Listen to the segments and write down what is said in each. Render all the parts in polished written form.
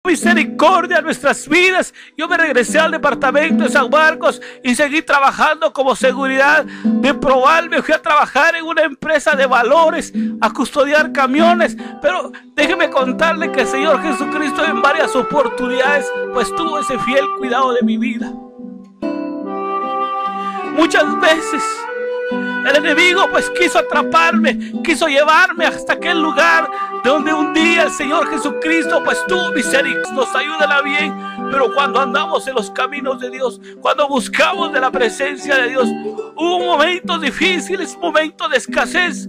misericordia en nuestras vidas. Yo me regresé al departamento de San Marcos y seguí trabajando como seguridad de Proval. Me fui a trabajar en una empresa de valores, a custodiar camiones. Pero déjeme contarle que el Señor Jesucristo en varias oportunidades pues tuvo ese fiel cuidado de mi vida. Muchas veces el enemigo pues quiso atraparme, quiso llevarme hasta aquel lugar donde un día el Señor Jesucristo pues tuvo misericordia. Nos ayudará bien, pero cuando andamos en los caminos de Dios, cuando buscamos de la presencia de Dios, hubo momentos difíciles, momentos de escasez.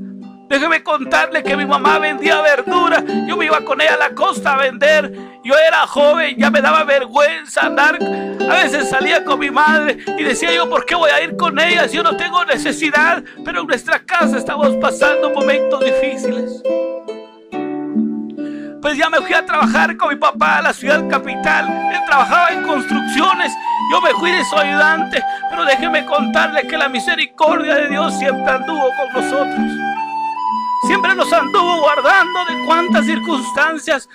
Déjeme contarle que mi mamá vendía verdura. Yo me iba con ella a la costa a vender. Yo era joven, ya me daba vergüenza andar. A veces salía con mi madre y decía yo, ¿por qué voy a ir con ella si yo no tengo necesidad? Pero en nuestra casa estamos pasando momentos difíciles. Pues ya me fui a trabajar con mi papá a la ciudad capital. Él trabajaba en construcciones. Yo me fui de su ayudante. Pero déjeme contarle que la misericordia de Dios siempre anduvo con nosotros. Siempre nos anduvo guardando de cuántas circunstancias.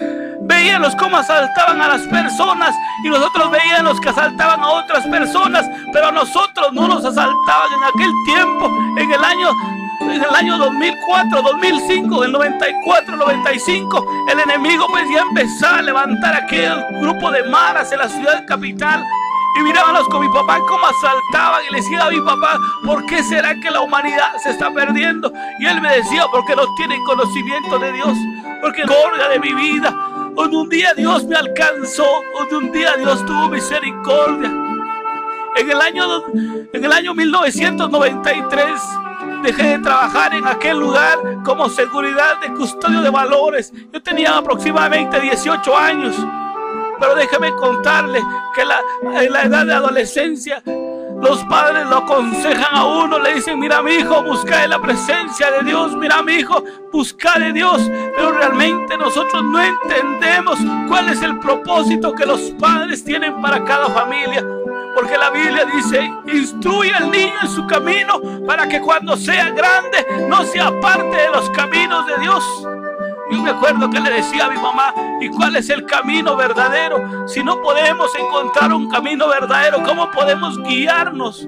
Veíamos cómo asaltaban a las personas y nosotros veíamos que asaltaban a otras personas, pero a nosotros no nos asaltaban en aquel tiempo, en el año 2004, 2005, el 94, 95. El enemigo pues ya empezaba a levantar aquel grupo de maras en la ciudad capital. Y mirábamos con mi papá cómo asaltaban y le decía a mi papá, ¿por qué será que la humanidad se está perdiendo? Y él me decía, porque no tienen conocimiento de Dios, porque misericordia de mi vida, donde un día Dios me alcanzó, donde un día Dios tuvo misericordia. En el año 1993 dejé de trabajar en aquel lugar como seguridad de custodio de valores. Yo tenía aproximadamente 18 años. Pero déjeme contarle que en la edad de adolescencia los padres lo aconsejan a uno, le dicen, mira mi hijo, busca en la presencia de Dios, mira mi hijo, busca de Dios. Pero realmente nosotros no entendemos cuál es el propósito que los padres tienen para cada familia. Porque la Biblia dice, instruye al niño en su camino para que cuando sea grande no se aparte de los caminos de Dios. Yo me acuerdo que le decía a mi mamá, ¿y cuál es el camino verdadero? Si no podemos encontrar un camino verdadero, ¿cómo podemos guiarnos?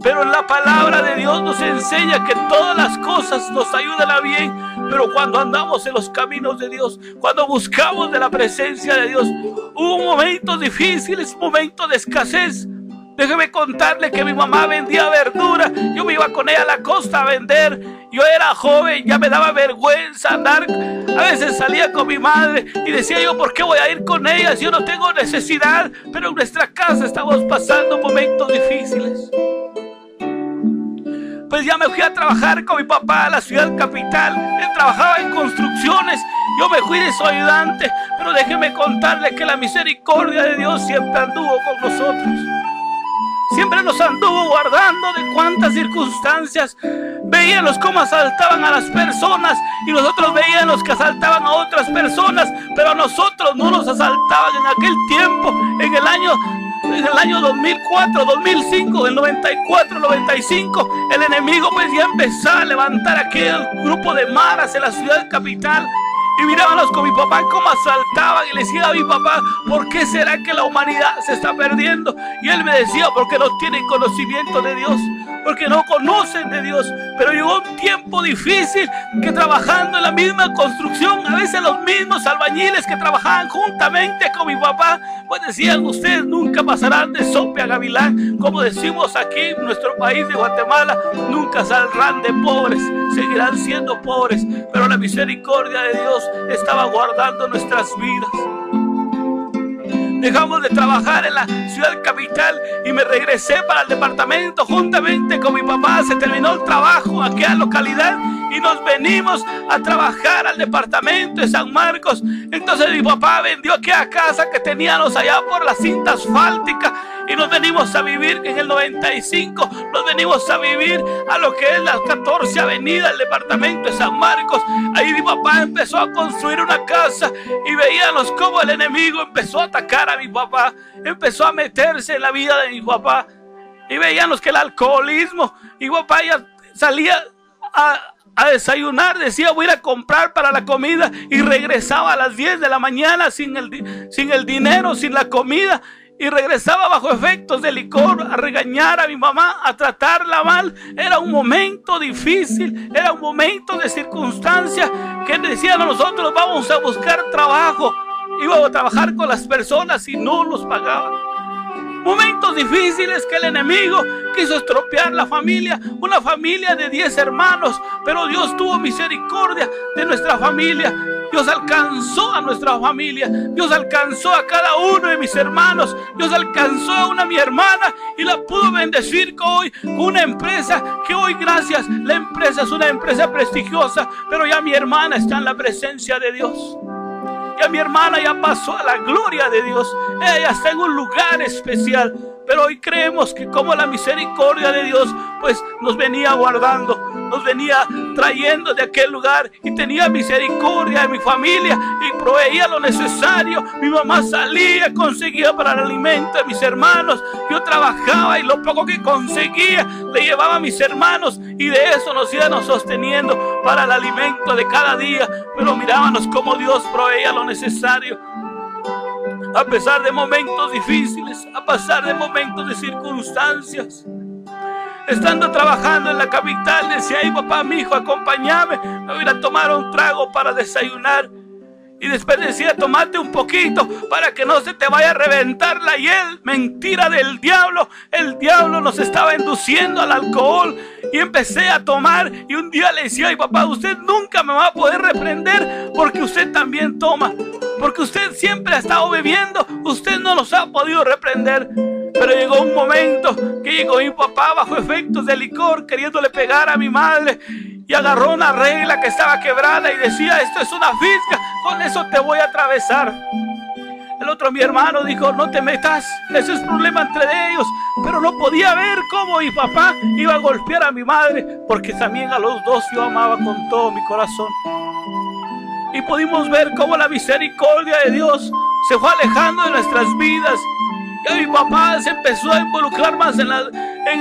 Pero en la palabra de Dios nos enseña que todas las cosas nos ayudan a bien. Pero cuando andamos en los caminos de Dios, cuando buscamos de la presencia de Dios, hubo momentos difíciles, momentos de escasez. Déjeme contarle que mi mamá vendía verdura. Yo me iba con ella a la costa a vender. Yo era joven, ya me daba vergüenza andar. A veces salía con mi madre y decía yo, ¿por qué voy a ir con ella si yo no tengo necesidad? Pero en nuestra casa estamos pasando momentos difíciles. Pues ya me fui a trabajar con mi papá a la ciudad capital. Él trabajaba en construcciones. Yo me fui de su ayudante. Pero déjeme contarle que la misericordia de Dios siempre anduvo con nosotros. Siempre nos anduvo guardando de cuántas circunstancias. Veíamos cómo asaltaban a las personas y nosotros veíamos que asaltaban a otras personas, pero a nosotros no nos asaltaban en aquel tiempo, en el año 2004, 2005, el 94, 95. El enemigo pues ya empezaba a levantar aquel grupo de maras en la ciudad capital. Y mirábamos con mi papá cómo asaltaban y le decía a mi papá, ¿por qué será que la humanidad se está perdiendo? Y él me decía, porque no tienen conocimiento de Dios, porque no conocen de Dios. Pero llegó un tiempo difícil que trabajando en la misma construcción, a veces los mismos albañiles que trabajaban juntamente con mi papá, pues decían, ustedes nunca pasarán de sope a gavilán. Como decimos aquí en nuestro país de Guatemala, nunca saldrán de pobres, seguirán siendo pobres. Pero la misericordia de Dios estaba guardando nuestras vidas. Dejamos de trabajar en la ciudad capital y me regresé para el departamento juntamente con mi papá. Se terminó el trabajo aquí en la localidad y nos venimos a trabajar al departamento de San Marcos. Entonces mi papá vendió aquella casa que teníamos allá por la cinta asfáltica y nos venimos a vivir en el 95. Nos venimos a vivir a lo que es la 14 Avenida, el departamento de San Marcos. Ahí mi papá empezó a construir una casa y veíamos cómo el enemigo empezó a atacar a mi papá, empezó a meterse en la vida de mi papá y veíamos que el alcoholismo, mi papá ya salía a desayunar, decía voy a ir a comprar para la comida, y regresaba a las 10 de la mañana sin el dinero, sin la comida, y regresaba bajo efectos de licor a regañar a mi mamá, a tratarla mal. Era un momento difícil, era un momento de circunstancia que decían a nosotros vamos a buscar trabajo, íbamos a trabajar con las personas y no nos pagaban. Momentos difíciles que el enemigo quiso estropear la familia, una familia de 10 hermanos, pero Dios tuvo misericordia de nuestra familia. Dios alcanzó a nuestra familia, Dios alcanzó a cada uno de mis hermanos, Dios alcanzó a mi hermana y la pudo bendecir hoy con una empresa que hoy, gracias, la empresa es una empresa prestigiosa, pero ya mi hermana está en la presencia de Dios. Ya mi hermana ya pasó a la gloria de Dios. Ella está en un lugar especial. Pero hoy creemos que como la misericordia de Dios pues nos venía guardando, nos venía trayendo de aquel lugar, y tenía misericordia de mi familia y proveía lo necesario. Mi mamá salía, conseguía para el alimento de mis hermanos. Yo trabajaba y lo poco que conseguía le llevaba a mis hermanos, y de eso nos íbamos sosteniendo para el alimento de cada día. Pero mirábamos cómo Dios proveía lo necesario. A pesar de momentos difíciles, a pesar de momentos de circunstancias, estando trabajando en la capital, decía, ay papá, mi hijo, acompáñame, me voy a ir a tomar un trago para desayunar. Y después decía, tomate un poquito para que no se te vaya a reventar la hiel. Mentira del diablo. El diablo nos estaba induciendo al alcohol. Y empecé a tomar, y un día le decía, ay papá, usted nunca me va a poder reprender porque usted también toma, porque usted siempre ha estado bebiendo, usted no nos ha podido reprender. Pero llegó un momento que llegó mi papá bajo efectos de licor, queriéndole pegar a mi madre, y agarró una regla que estaba quebrada y decía, esto es una fisga, con eso te voy a atravesar. El otro, mi hermano, dijo, no te metas, ese es problema entre ellos. Pero no podía ver cómo mi papá iba a golpear a mi madre, porque también a los dos yo amaba con todo mi corazón. Y pudimos ver cómo la misericordia de Dios se fue alejando de nuestras vidas. Ya mi papá se empezó a involucrar más en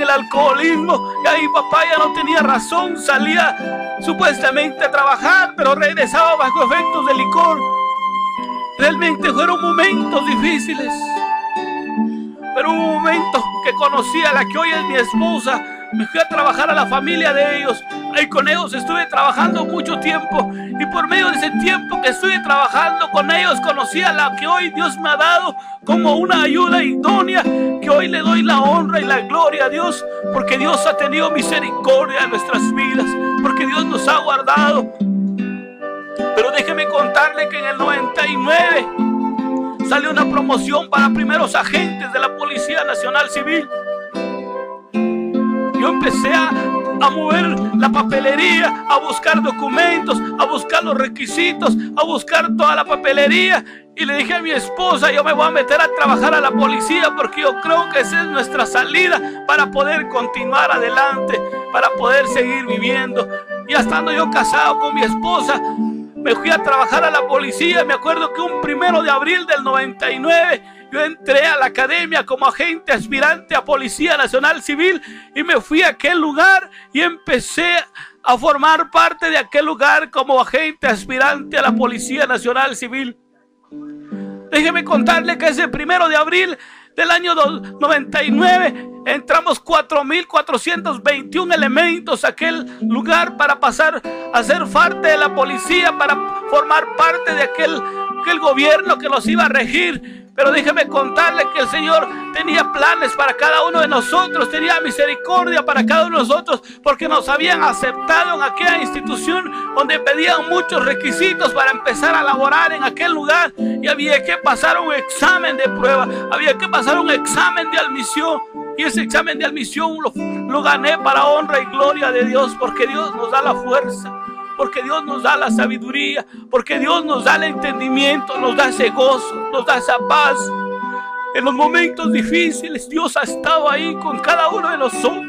el alcoholismo. Ya mi papá ya no tenía razón, salía supuestamente a trabajar, pero regresaba bajo efectos de licor. Realmente fueron momentos difíciles. Pero hubo un momento que conocí a la que hoy es mi esposa. Me fui a trabajar a la familia de ellos. Ahí con ellos estuve trabajando mucho tiempo. Y por medio de ese tiempo que estuve trabajando con ellos, conocí a la que hoy Dios me ha dado como una ayuda idónea, que hoy le doy la honra y la gloria a Dios, porque Dios ha tenido misericordia en nuestras vidas, porque Dios nos ha guardado. Pero déjeme contarle que en el 99 salió una promoción para primeros agentes de la Policía Nacional Civil. Yo empecé a mover la papelería, a buscar documentos, a buscar los requisitos, a buscar toda la papelería. Y le dije a mi esposa, yo me voy a meter a trabajar a la policía, porque yo creo que esa es nuestra salida para poder continuar adelante, para poder seguir viviendo. Y estando yo casado con mi esposa, me fui a trabajar a la policía. Me acuerdo que un 1 de abril del 99 yo entré a la academia como agente aspirante a Policía Nacional Civil, y me fui a aquel lugar y empecé a formar parte de aquel lugar como agente aspirante a la Policía Nacional Civil. Déjeme contarle que ese 1 de abril del año 99 entramos 4.421 elementos a aquel lugar para pasar a ser parte de la policía, para formar parte de aquel gobierno que nos iba a regir. Pero déjeme contarle que el Señor tenía planes para cada uno de nosotros, tenía misericordia para cada uno de nosotros, porque nos habían aceptado en aquella institución donde pedían muchos requisitos para empezar a laborar en aquel lugar, y había que pasar un examen de prueba, había que pasar un examen de admisión, y ese examen de admisión lo gané para honra y gloria de Dios, porque Dios nos da la fuerza, porque Dios nos da la sabiduría, porque Dios nos da el entendimiento, nos da ese gozo, nos da esa paz. En los momentos difíciles Dios ha estado ahí con cada uno de nosotros.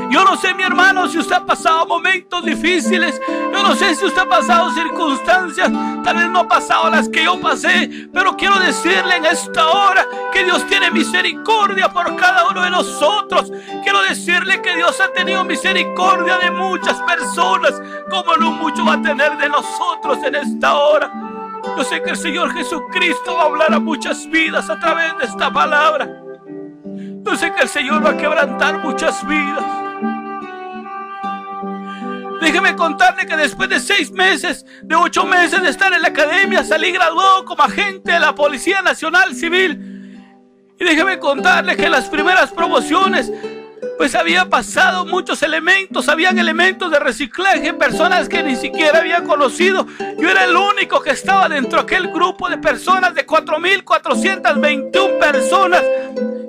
Yo no sé, mi hermano, si usted ha pasado momentos difíciles. Yo no sé si usted ha pasado circunstancias. Tal vez no ha pasado las que yo pasé. Pero quiero decirle en esta hora que Dios tiene misericordia por cada uno de nosotros. Quiero decirle que Dios ha tenido misericordia de muchas personas, como no mucho va a tener de nosotros en esta hora. Yo sé que el Señor Jesucristo va a hablar a muchas vidas a través de esta palabra. Yo sé que el Señor va a quebrantar muchas vidas. Déjeme contarle que después de 6 meses, de 8 meses de estar en la academia, salí graduado como agente de la Policía Nacional Civil. Y déjeme contarle que en las primeras promociones, pues había pasado muchos elementos, habían elementos de reciclaje, personas que ni siquiera había conocido. Yo era el único que estaba dentro de aquel grupo de personas de 4.421 personas.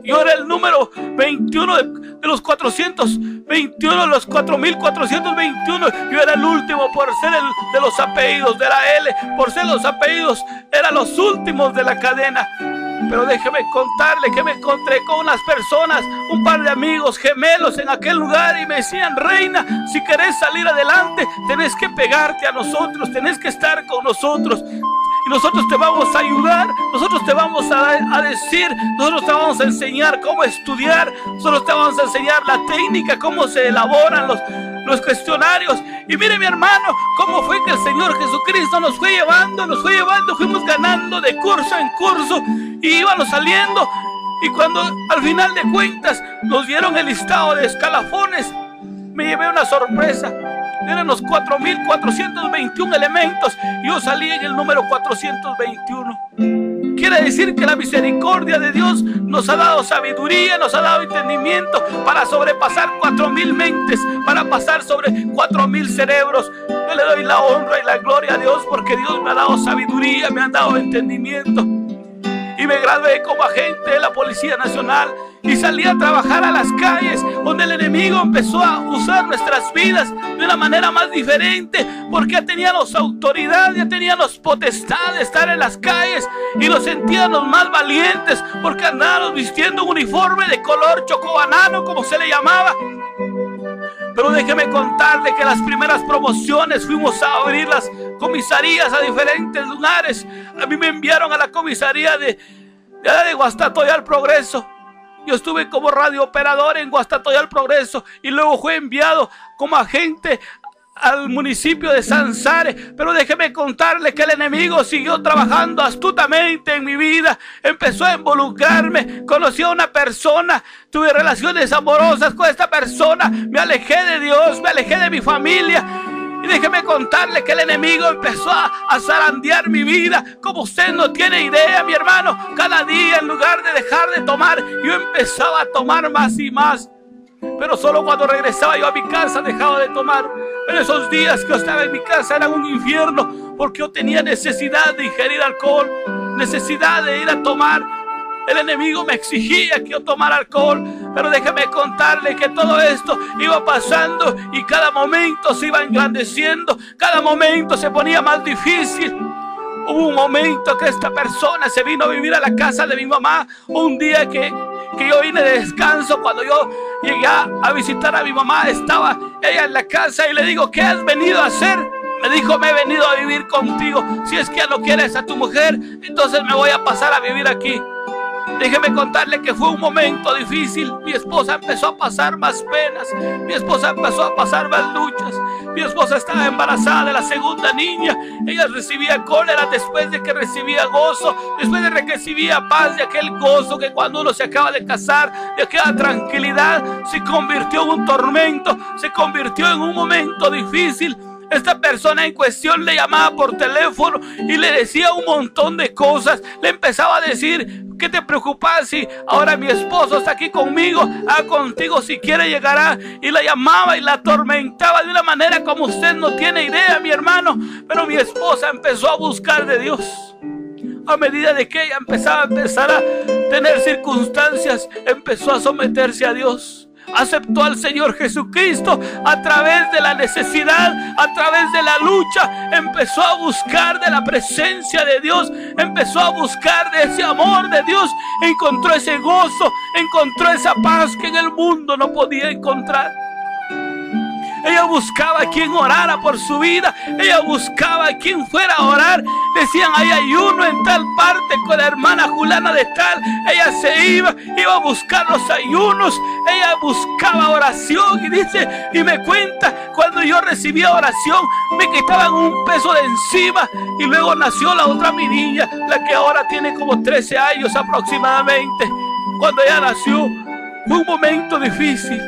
Yo era el número 21 de los 421, los 4.421. Yo era el último por ser el de los apellidos de la L. Por ser los apellidos, eran los últimos de la cadena. Pero déjeme contarle que me encontré con unas personas, un par de amigos gemelos en aquel lugar, y me decían: Reina, si querés salir adelante, tenés que pegarte a nosotros, tenés que estar con nosotros. Y nosotros te vamos a ayudar, nosotros te vamos a decir, nosotros te vamos a enseñar cómo estudiar, nosotros te vamos a enseñar la técnica, cómo se elaboran los cuestionarios. Y mire, mi hermano, cómo fue que el Señor Jesucristo nos fue llevando, fuimos ganando de curso en curso y íbamos saliendo. Y cuando al final de cuentas nos dieron el listado de escalafones, me llevé una sorpresa. Eran los 4.421 elementos y yo salí en el número 421. Quiere decir que la misericordia de Dios nos ha dado sabiduría, nos ha dado entendimiento para sobrepasar 4.000 mentes, para pasar sobre 4.000 cerebros. Yo le doy la honra y la gloria a Dios porque Dios me ha dado sabiduría, me ha dado entendimiento. Y me gradué como agente de la Policía Nacional y salí a trabajar a las calles donde el enemigo empezó a usar nuestras vidas de una manera más diferente, porque ya teníamos autoridad, ya teníamos potestad de estar en las calles y nos sentíamos más valientes porque andábamos vistiendo un uniforme de color chocobanano, como se le llamaba. Pero déjeme contarle que las primeras promociones fuimos a abrir las comisarías a diferentes lugares. A mí me enviaron a la comisaría de Guastatoya Progreso. Yo estuve como radiooperador en Guastatoya Progreso y luego fui enviado como agente al municipio de Sansare. Pero déjeme contarle que el enemigo siguió trabajando astutamente en mi vida. Empezó a involucrarme. Conocí a una persona, tuve relaciones amorosas con esta persona. Me alejé de Dios, me alejé de mi familia. Y déjeme contarle que el enemigo empezó a zarandear mi vida como usted no tiene idea, mi hermano. Cada día, en lugar de dejar de tomar, yo empezaba a tomar más y más. Pero solo cuando regresaba yo a mi casa dejaba de tomar. Pero esos días que yo estaba en mi casa eran un infierno, porque yo tenía necesidad de ingerir alcohol, necesidad de ir a tomar. El enemigo me exigía que yo tomara alcohol. Pero déjeme contarle que todo esto iba pasando y cada momento se iba engrandeciendo, cada momento se ponía más difícil. Hubo un momento que esta persona se vino a vivir a la casa de mi mamá. Un día que yo vine de descanso, cuando yo llegué a visitar a mi mamá, estaba ella en la casa y le digo: ¿qué has venido a hacer? Me dijo: me he venido a vivir contigo. Si es que ya no quieres a tu mujer, entonces me voy a pasar a vivir aquí. Déjeme contarle que fue un momento difícil. Mi esposa empezó a pasar más penas, mi esposa empezó a pasar más luchas. Mi esposa estaba embarazada de la segunda niña. Ella recibía cólera después de que recibía gozo, después de que recibía paz, de aquel gozo que cuando uno se acaba de casar, de aquella tranquilidad, se convirtió en un tormento, se convirtió en un momento difícil. Esta persona en cuestión le llamaba por teléfono y le decía un montón de cosas. Le empezaba a decir: ¿qué te preocupas si ahora mi esposo está aquí conmigo? Contigo si quiere llegará. Y la llamaba y la atormentaba de una manera como usted no tiene idea, mi hermano. Pero mi esposa empezó a buscar de Dios. A medida de que ella empezaba a tener circunstancias, empezó a someterse a Dios. Aceptó al Señor Jesucristo a través de la necesidad, a través de la lucha. Empezó a buscar de la presencia de Dios, empezó a buscar de ese amor de Dios. Encontró ese gozo, encontró esa paz que en el mundo no podía encontrar. Ella buscaba a quien orara por su vida. Ella buscaba a quien fuera a orar. Decían, hay ayuno en tal parte con la hermana Julana de tal. Ella se iba a buscar los ayunos. Ella buscaba oración. Y dice, y me cuenta, cuando yo recibía oración, me quitaban un peso de encima. Y luego nació la otra mi niña, la que ahora tiene como 13 años aproximadamente. Cuando ella nació, fue un momento difícil.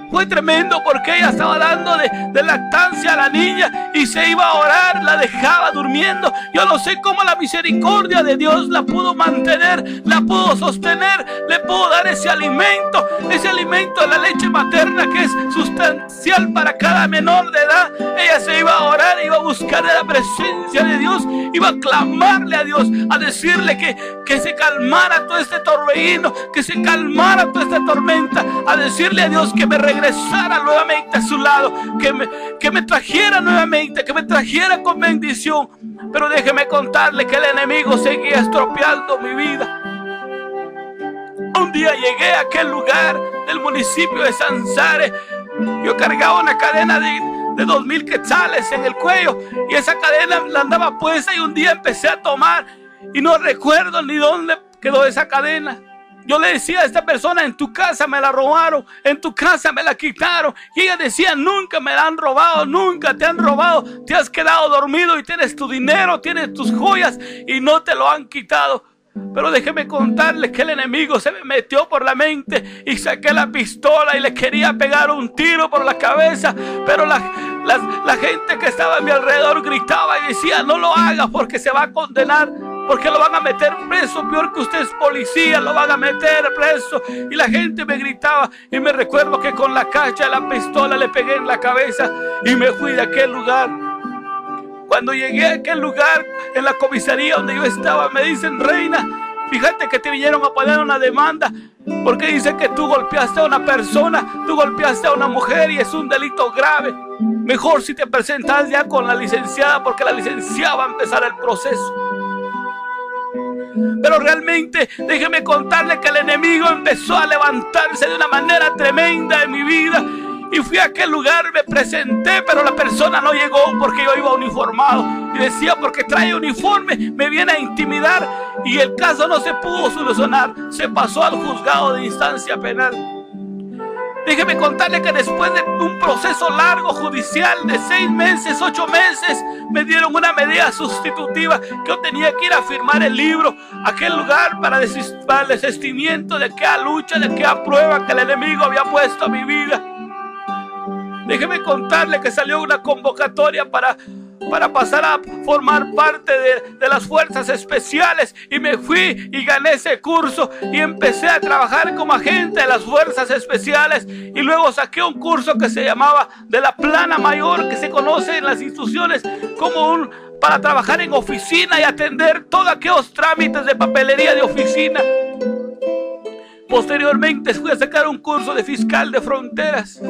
Fue tremendo porque ella estaba dando de lactancia a la niña y se iba a orar, la dejaba durmiendo. Yo no sé cómo la misericordia de Dios la pudo mantener, la pudo sostener, le pudo dar ese alimento de la leche materna que es sustancial para cada menor de edad. Ella se iba a orar, iba a buscar la presencia de Dios, iba a clamarle a Dios, a decirle que se calmara todo este torbellino, que se calmara toda esta tormenta, a decirle a Dios que me regresara nuevamente a su lado, que me trajera nuevamente, que me trajera con bendición. Pero déjeme contarle que el enemigo seguía estropeando mi vida. Un día llegué a aquel lugar del municipio de Sansare. Yo cargaba una cadena de 2000 quetzales en el cuello y esa cadena la andaba puesta, y un día empecé a tomar y no recuerdo ni dónde quedó esa cadena. Yo le decía a esta persona, en tu casa me la robaron, en tu casa me la quitaron. Y ella decía, nunca me la han robado, nunca te han robado. Te has quedado dormido y tienes tu dinero, tienes tus joyas y no te lo han quitado. Pero déjeme contarle que el enemigo se me metió por la mente y saqué la pistola y le quería pegar un tiro por la cabeza. Pero la gente que estaba a mi alrededor gritaba y decía, no lo hagas porque se va a condenar. Porque lo van a meter preso, peor que usted es policía, lo van a meter preso. Y la gente me gritaba y me recuerdo que con la cacha de la pistola le pegué en la cabeza y me fui de aquel lugar. Cuando llegué a aquel lugar, en la comisaría donde yo estaba, me dicen, reina, fíjate que te vinieron a poner una demanda porque dicen que tú golpeaste a una persona, tú golpeaste a una mujer y es un delito grave. Mejor si te presentas ya con la licenciada, porque la licenciada va a empezar el proceso. Pero realmente déjeme contarle que el enemigo empezó a levantarse de una manera tremenda en mi vida. Y fui a aquel lugar, me presenté, pero la persona no llegó porque yo iba uniformado. Y decía, porque trae uniforme, me viene a intimidar. Y el caso no se pudo solucionar, se pasó al juzgado de instancia penal. Déjeme contarle que después de un proceso largo judicial de 6 meses, 8 meses, me dieron una medida sustitutiva que yo tenía que ir a firmar el libro a aquel lugar para el desistimiento de aquella lucha, de aquella prueba que el enemigo había puesto a mi vida. Déjeme contarle que salió una convocatoria para pasar a formar parte de las fuerzas especiales, y me fui y gané ese curso y empecé a trabajar como agente de las fuerzas especiales, y luego saqué un curso que se llamaba de la plana mayor, que se conoce en las instituciones como para trabajar en oficina y atender todos aquellos trámites de papelería de oficina. Posteriormente fui a sacar un curso de fiscal de fronteras.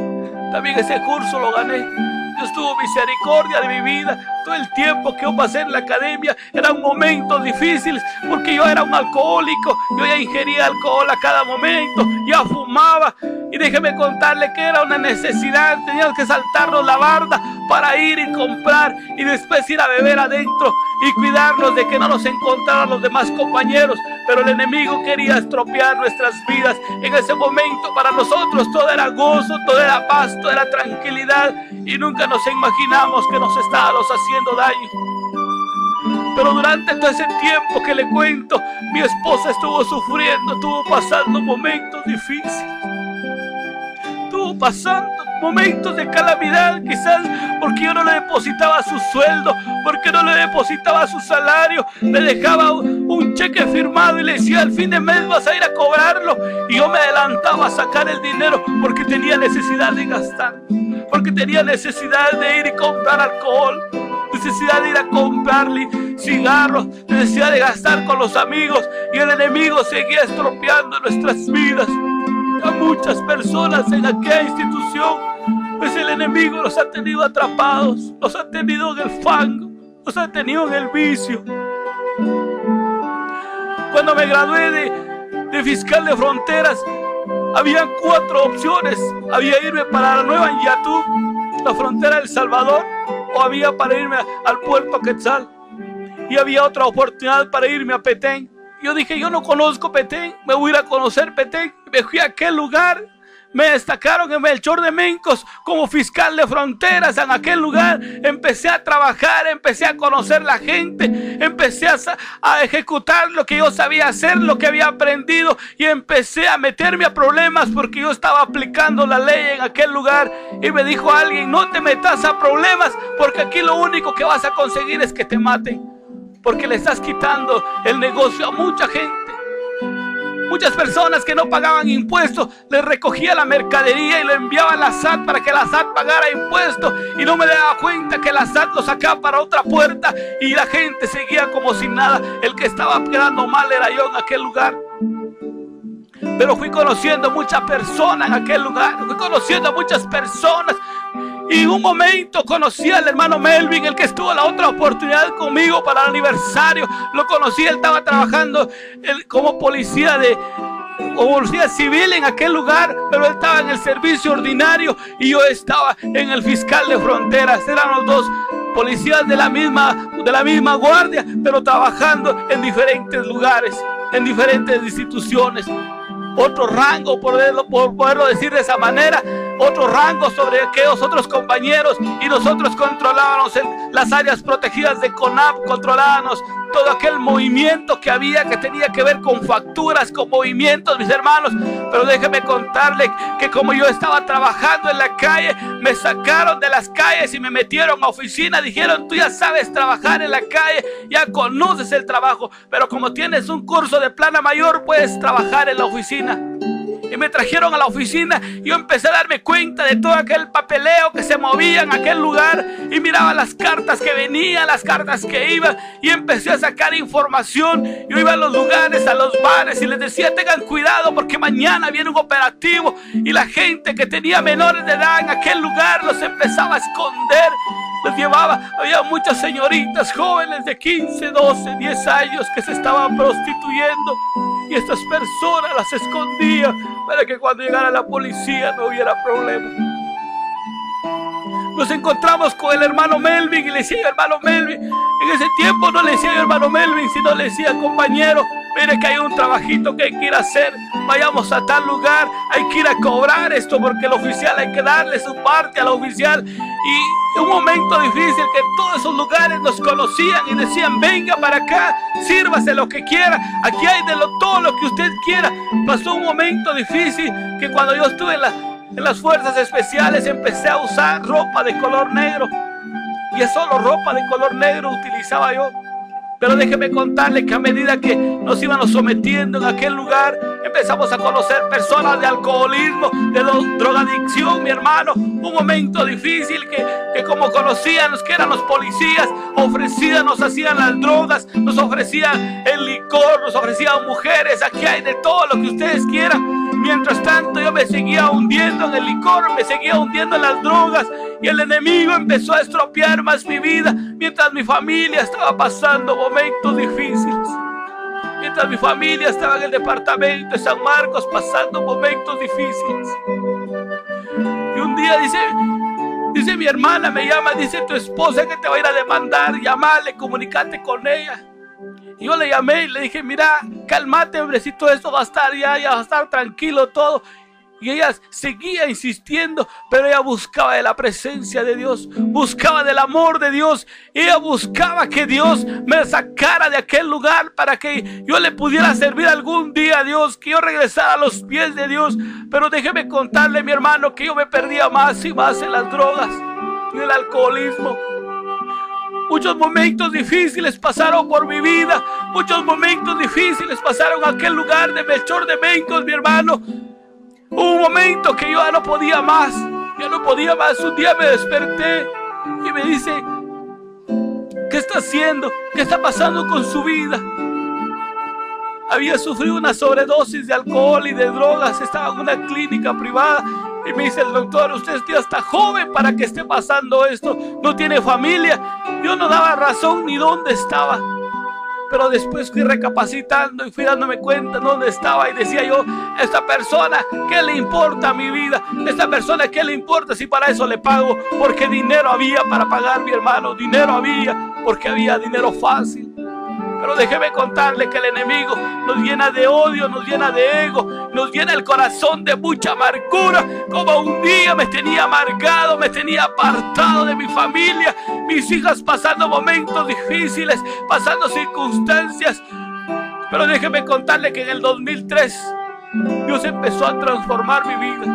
También ese curso lo gané. Dios tuvo misericordia de mi vida. Todo el tiempo que yo pasé en la academia eran momentos difíciles porque yo era un alcohólico. Yo ya ingería alcohol a cada momento, ya fumaba. Y déjeme contarle que era una necesidad. Teníamos que saltarnos la barda para ir y comprar y después ir a beber adentro y cuidarnos de que no nos encontraran los demás compañeros. Pero el enemigo quería estropear nuestras vidas. En ese momento para nosotros todo era gozo, todo era paz, todo era tranquilidad, y nunca nos imaginamos que nos estábamos haciendo daño. Pero durante todo ese tiempo que le cuento, mi esposa estuvo sufriendo, estuvo pasando momentos difíciles, estuvo pasando momentos de calamidad, quizás porque yo no le depositaba su sueldo, porque no le depositaba su salario, le dejaba un cheque firmado y le decía, al fin de mes vas a ir a cobrarlo, y yo me adelantaba a sacar el dinero porque tenía necesidad de gastar, porque tenía necesidad de ir y comprar alcohol, necesidad de ir a comprarle cigarros, necesidad de gastar con los amigos, y el enemigo seguía estropeando nuestras vidas. A muchas personas en aquella institución, pues el enemigo los ha tenido atrapados, los ha tenido en el fango, los ha tenido en el vicio. Cuando me gradué de fiscal de fronteras, había 4 opciones. Había irme para la Nueva Yatú, la frontera de El Salvador o había para irme al puerto Quetzal. Y había otra oportunidad para irme a Petén. Yo dije, yo no conozco Petén, me voy a ir a conocer Petén. Me fui a aquel lugar. Me destacaron en Melchor de Mencos como fiscal de fronteras. En aquel lugar empecé a trabajar, empecé a conocer la gente, empecé a ejecutar lo que yo sabía hacer, lo que había aprendido, y empecé a meterme a problemas porque yo estaba aplicando la ley en aquel lugar. Y me dijo alguien, no te metas a problemas porque aquí lo único que vas a conseguir es que te maten, porque le estás quitando el negocio a mucha gente. Muchas personas que no pagaban impuestos, les recogía la mercadería y lo enviaba a la SAT para que la SAT pagara impuestos, y no me daba cuenta que la SAT lo sacaba para otra puerta y la gente seguía como si nada. El que estaba quedando mal era yo en aquel lugar. Pero fui conociendo muchas personas en aquel lugar, fui conociendo a muchas personas. Y en un momento conocí al hermano Melvin, el que estuvo la otra oportunidad conmigo para el aniversario. Lo conocí, él estaba trabajando como policía civil en aquel lugar, pero él estaba en el servicio ordinario y yo estaba en el fiscal de fronteras. Eran los dos policías de la misma guardia, pero trabajando en diferentes lugares, en diferentes instituciones. Otro rango, por poderlo decir de esa manera, otro rango sobre aquellos otros compañeros, y nosotros controlábamos las áreas protegidas de CONAP, controlábamos todo aquel movimiento que había, que tenía que ver con facturas, con movimientos, mis hermanos. Pero déjeme contarle que como yo estaba trabajando en la calle, me sacaron de las calles y me metieron a oficina. Dijeron, tú ya sabes trabajar en la calle, ya conoces el trabajo, pero como tienes un curso de plana mayor, puedes trabajar en la oficina. Y me trajeron a la oficina y yo empecé a darme cuenta de todo aquel papeleo que se movía en aquel lugar, y miraba las cartas que venían, las cartas que iban, y empecé a sacar información. Yo iba a los lugares, a los bares, y les decía, tengan cuidado porque mañana viene un operativo, y la gente que tenía menores de edad en aquel lugar los empezaba a esconder, los llevaba. Había muchas señoritas jóvenes de 15, 12, 10 años que se estaban prostituyendo, y estas personas las escondían para que cuando llegara la policía no hubiera problema. Nos encontramos con el hermano Melvin y le decía yo, hermano Melvin, en ese tiempo no le decía yo hermano Melvin, sino le decía, compañero, mire que hay un trabajito que hay que ir a hacer, vayamos a tal lugar, hay que ir a cobrar esto porque el oficial hay que darle su parte al oficial. Y un momento difícil que en todos esos lugares nos conocían y decían, venga para acá, sírvase lo que quiera, aquí hay todo lo que usted quiera. Pasó un momento difícil que cuando yo estuve en las fuerzas especiales empecé a usar ropa de color negro, y es solo ropa de color negro utilizaba yo. Pero déjeme contarle que a medida que nos íbamos sometiendo en aquel lugar, empezamos a conocer personas de alcoholismo, de drogadicción, mi hermano. Un momento difícil que como conocían que eran los policías, nos hacían las drogas, nos ofrecían el licor, nos ofrecían mujeres. Aquí hay de todo lo que ustedes quieran. Mientras tanto yo me seguía hundiendo en el licor, me seguía hundiendo en las drogas, y el enemigo empezó a estropear más mi vida, mientras mi familia estaba pasando momentos difíciles, mientras mi familia estaba en el departamento de San Marcos pasando momentos difíciles. Y un día dice mi hermana, me llama, dice, tu esposa que te va a ir a demandar, llamale, comunicate con ella. Y yo le llamé y le dije, mira, cálmate, hombrecito, esto va a estar ya va a estar tranquilo todo. Y ella seguía insistiendo, pero ella buscaba de la presencia de Dios, buscaba del amor de Dios. Ella buscaba que Dios me sacara de aquel lugar para que yo le pudiera servir algún día a Dios, que yo regresara a los pies de Dios. Pero déjeme contarle, mi hermano, que yo me perdía más y más en las drogas y el alcoholismo. Muchos momentos difíciles pasaron por mi vida, muchos momentos difíciles pasaron en aquel lugar de Melchor de Mencos, mi hermano. Hubo un momento que yo ya no podía más. Un día me desperté y me dice, ¿qué está haciendo? ¿Qué está pasando con su vida? Había sufrido una sobredosis de alcohol y de drogas, estaba en una clínica privada. Y me dice el doctor, usted ya está joven para que esté pasando esto, no tiene familia. Yo no daba razón ni dónde estaba. Pero después fui recapacitando y fui dándome cuenta dónde estaba y decía yo, esta persona, ¿qué le importa mi vida? Esta persona, ¿qué le importa si para eso le pago? Porque dinero había para pagar, mi hermano, dinero había, porque había dinero fácil. Pero déjeme contarle que el enemigo nos llena de odio, nos llena de ego, nos llena el corazón de mucha amargura. Como un día me tenía amargado, me tenía apartado de mi familia, mis hijas pasando momentos difíciles, pasando circunstancias. Pero déjeme contarle que en el 2003 Dios empezó a transformar mi vida.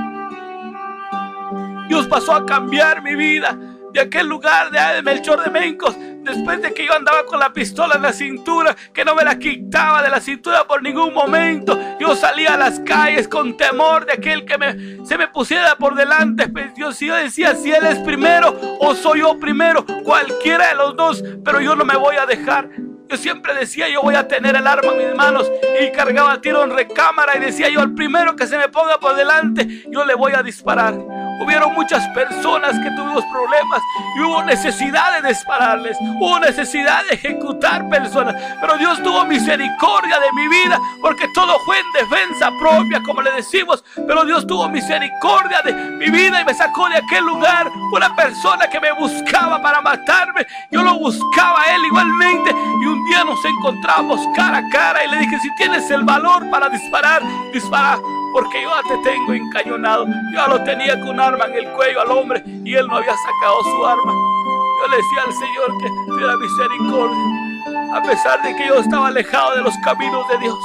Dios pasó a cambiar mi vida. De aquel lugar de Melchor de Mencos, después de que yo andaba con la pistola en la cintura, que no me la quitaba de la cintura por ningún momento, yo salía a las calles con temor de aquel que se me pusiera por delante. Pues yo decía, si él es primero o soy yo primero, cualquiera de los dos, pero yo no me voy a dejar. Yo siempre decía, yo voy a tener el arma en mis manos, y cargaba tiro en recámara y decía yo, al primero que se me ponga por delante, yo le voy a disparar. Hubieron muchas personas que tuvimos problemas y hubo necesidad de dispararles, hubo necesidad de ejecutar personas, pero Dios tuvo misericordia de mi vida, porque todo fue en defensa propia, como le decimos. Pero Dios tuvo misericordia de mi vida y me sacó de aquel lugar. Una persona que me buscaba para matarme, yo lo buscaba a él igualmente, y un día nos encontramos cara a cara y le dije, si tienes el valor para disparar, dispara, porque yo ya te tengo encañonado. Yo ya lo tenía con un arma en el cuello al hombre y él no había sacado su arma. Yo le decía al Señor que tuviera misericordia, a pesar de que yo estaba alejado de los caminos de Dios,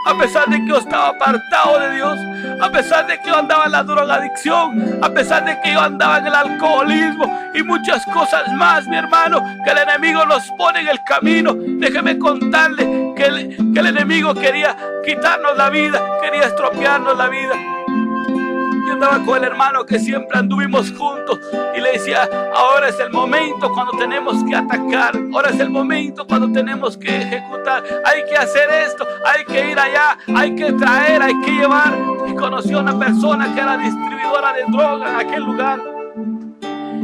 a pesar de que yo estaba apartado de Dios, a pesar de que yo andaba en la drogadicción, a pesar de que yo andaba en el alcoholismo y muchas cosas más, mi hermano, que el enemigo nos pone en el camino. Déjeme contarle que el enemigo quería quitarnos la vida, quería estropearnos la vida. Yo andaba con el hermano que siempre anduvimos juntos y le decía, ahora es el momento cuando tenemos que atacar, ahora es el momento cuando tenemos que ejecutar, hay que hacer esto, hay que ir allá, hay que traer, hay que llevar. Y conocí a una persona que era distribuidora de droga en aquel lugar,